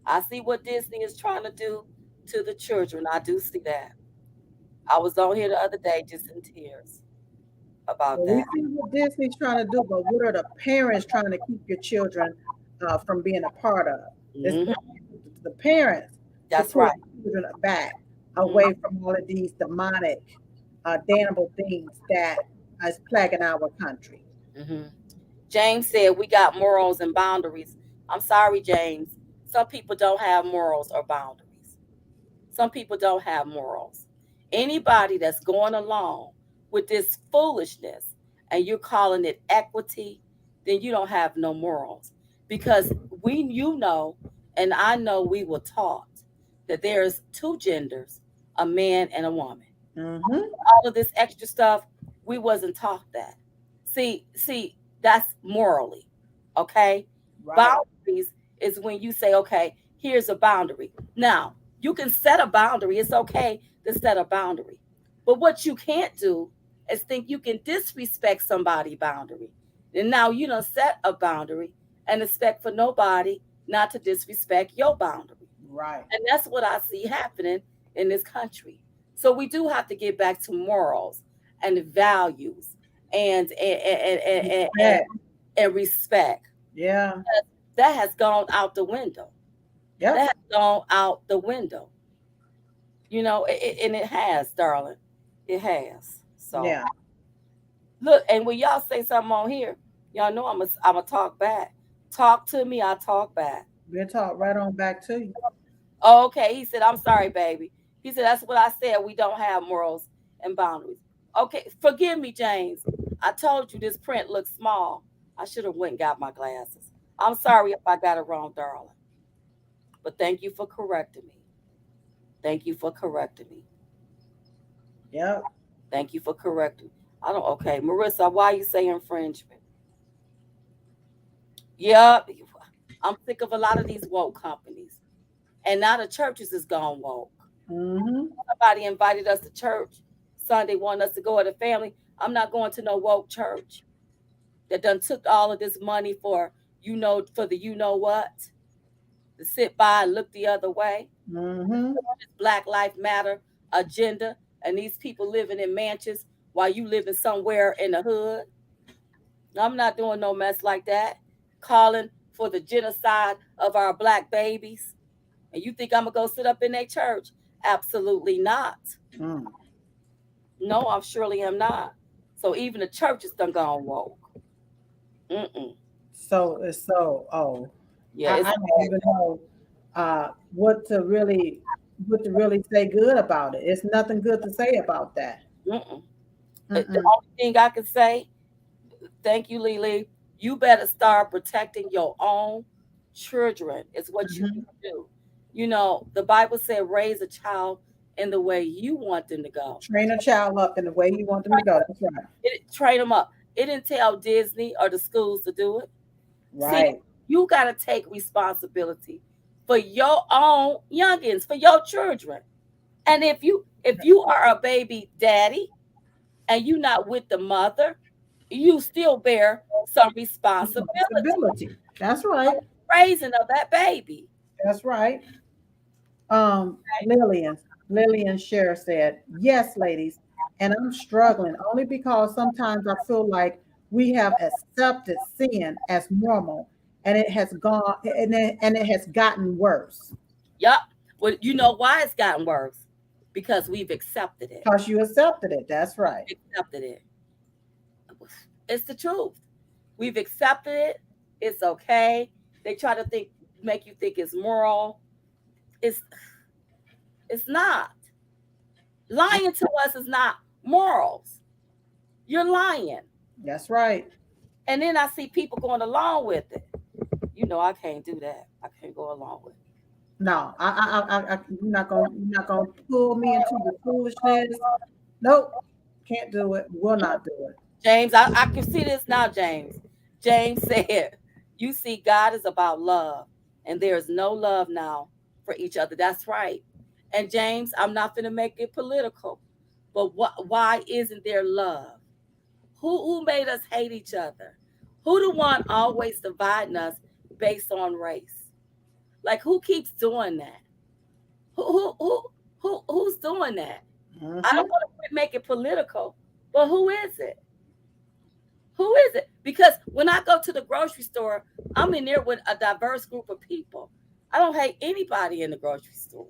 I see what Disney is trying to do to the children. I do see that. I was on here the other day just in tears about Well, we that. see what Disney's trying to do, but what are the parents trying to keep your children from being a part of? It's Hmm. the parents to That's pull right. the children back Hmm. away from all of these demonic, damnable things that is plaguing our country. Hmm. James said we got morals and boundaries. I'm sorry, James. Some people don't have morals or boundaries. Some people don't have morals. Anybody that's going along with this foolishness and you're calling it equity, then you don't have no morals. Because you know, and I know we were taught that there's two genders, a man and a woman. Mm-hmm. All of this extra stuff, we wasn't taught that. See, that's morally, okay? Right. Boundaries is when you say, okay, here's a boundary. Now, you can set a boundary. It's okay to set a boundary. But what you can't do is think you can disrespect somebody's boundary. And now you don't set a boundary and expect for nobody not to disrespect your boundary. Right. And that's what I see happening in this country. So we do have to get back to morals and values and Respect. and respect. Yeah. That has gone out the window. That Yep. has gone out the window. And it has, darling. It has. So Yeah. look, and when y'all say something on here, y'all know I'm a talk back. Talk to me, I talk back. We'll talk right on back to you. Oh, okay. He said, I'm sorry, baby. He said, that's what I said. We don't have morals and boundaries. Okay. Forgive me, James. I told you this print looks small. I should have went and got my glasses. I'm sorry if I got it wrong, darling. But thank you for correcting me. Thank you for correcting me. Yep. Thank you for correcting. I don't, okay. Marissa, why you say infringement? Yep. I'm sick of a lot of these woke companies. And now the churches is gone woke. Mm-hmm. Somebody invited us to church Sunday, wanted us to go as a family. I'm not going to no woke church that done took all of this money for for the what to sit by and look the other way. Mm-hmm. This Black Life Matter agenda, and these people living in mansions while you living somewhere in the hood. I'm not doing no mess like that. Calling for the genocide of our black babies. And you think I'm gonna go sit up in their church? Absolutely not. Mm. No, I surely am not. So even the church is done gone woke. Mm-mm. So it's so Yeah, it's I don't even know what to really say good about it. It's nothing good to say about that. mm-mm. The Mm-mm. only thing I can say, thank you, Lily. You better start protecting your own children. Is what you need Mm-hmm. to do. The Bible said, raise a child in the way you want them to go. Train a child up in the way you want them to go. That's right. Train them up. It didn't tell Disney or the schools to do it. See, Right. you got to take responsibility for your own youngins, for your children. And if you are a baby daddy and you not with the mother, you still bear some responsibility Responsibility. That's right. raising of that baby. That's right. Lillian Share said, yes, ladies, and I'm struggling only because sometimes I feel like we have accepted sin as normal and it has gone and it has gotten worse Yup. Well, you know why it's gotten worse? Because we've accepted it. because you accepted it. That's right. Accepted it. It's the truth. We've accepted it. It's okay. They try to make you think it's moral. It's it's not. Lying to us is not morals. You're lying. That's right. And then I see people going along with it. I can't do that. I can't go along with it. No, you're not gonna pull me into your foolishness. Nope. Can't do it. Will not do it. James, I can see this now, James. James said, you see, God is about love, and there is no love now for each other. That's right. And James, I'm not going to make it political, but why isn't there love? Who made us hate each other? Who the one always dividing us based on race? Like who keeps doing that? Who's doing that? I Hmm. don't want to make it political, but who is it? Who is it? Because when I go to the grocery store, I'm in there with a diverse group of people. I don't hate anybody in the grocery store.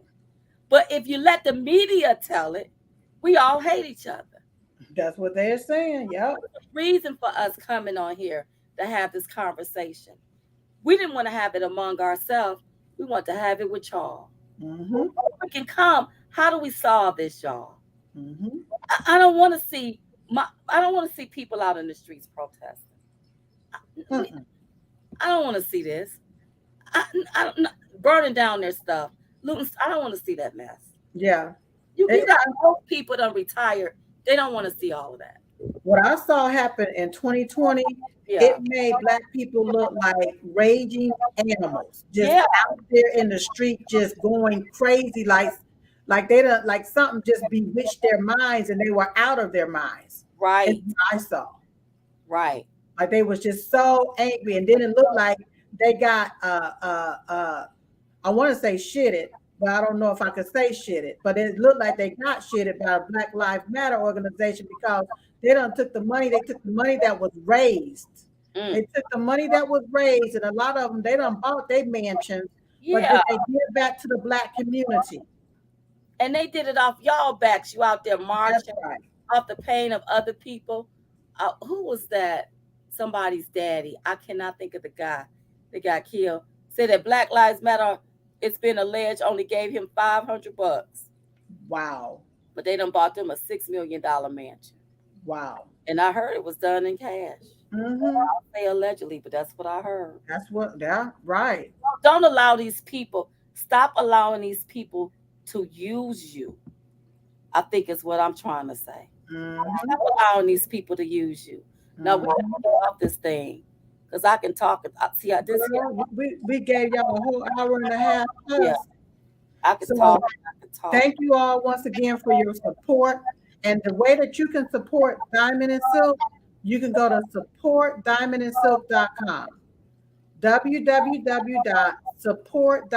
But if you let the media tell it, we all hate each other. That's what they're saying. Yep. Reason for us coming on here to have this conversation. We didn't want to have it among ourselves. We want to have it with y'all. Hmm. We can come. How do we solve this, y'all? Hmm. I don't want to see I don't want to see people out in the streets protesting. We, Mm-mm. I don't want to see this. I, I don't burning down their stuff. Looting. I don't want to see that mess. Yeah. You It, got most people done retired. They don't want to see all of that. what I saw happen in 2020, it Yeah. made Black people look like raging animals, just Yeah. out there in the street, just going crazy, like they don't like something just bewitched their minds, and they were out of their minds. And Right. I saw Right. like they was just so angry, and then it looked like they got I want to say shitted, but I don't know if I could say shitted. But it looked like they got shitted by a Black Lives Matter organization because they done took the money. They took the money that was raised. Mm. They took the money that was raised, and a lot of them they done bought their mansions, but did Yeah. they give back to the Black community? And they did it off y'all backs. You out there That's marching right. off the pain of other people. Who was that? Somebody's daddy. I cannot think of the guy that got killed. Said that Black Lives Matter. It's been alleged only gave him $500, Wow. but they done bought them a $6 million mansion. Wow. And I heard it was done in cash. Hmm. I'll say allegedly, but that's what I heard. That's what. Yeah. Right. Don't allow these people. Stop allowing these people to use you. I think is what I'm trying to say. Hmm. Stop allowing these people to use you. Now we Hmm. gotta get off this thing because I can talk. I see how this here. Girl, we gave y'all a whole hour and a half Yeah, plus. I can talk. So I can talk. thank you all once again for your support. And the way that you can support Diamond and Silk, you can go to supportdiamondandsilk.com.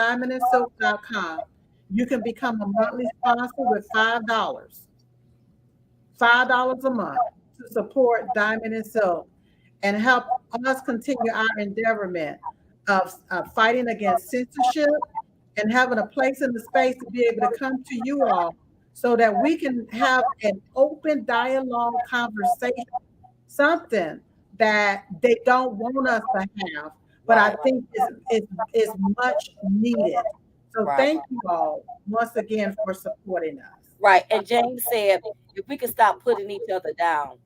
www.supportdiamondandsilk.com. You can become a monthly sponsor with $5. $5 a month to support Diamond and Silk and help us continue our endeavorment of fighting against censorship and having a place in the space to be able to come to you all so that we can have an open dialogue conversation, something that they don't want us to have, but I Right, think is much needed. So right, thank you all once again for supporting us. right. And James said if we could stop putting each other down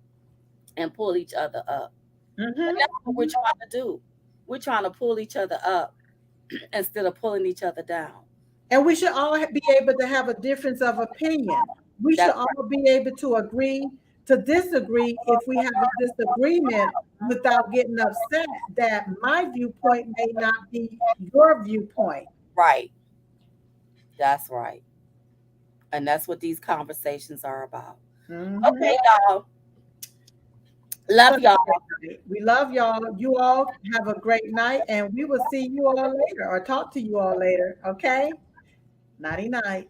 and pull each other up, and Mhm. that's what we're trying to do. We're trying to pull each other up instead of pulling each other down. And we should all be able to have a difference of opinion. We should That's all be able to agree to disagree if we have a disagreement without getting upset that my viewpoint may not be your viewpoint. right. That's right. And that's what these conversations are about. Mhm. Okay, y'all. Love Have a y'all. great night. We love y'all. You all have a great night, and we will see you all later or talk to you all later. Okay? Nighty night.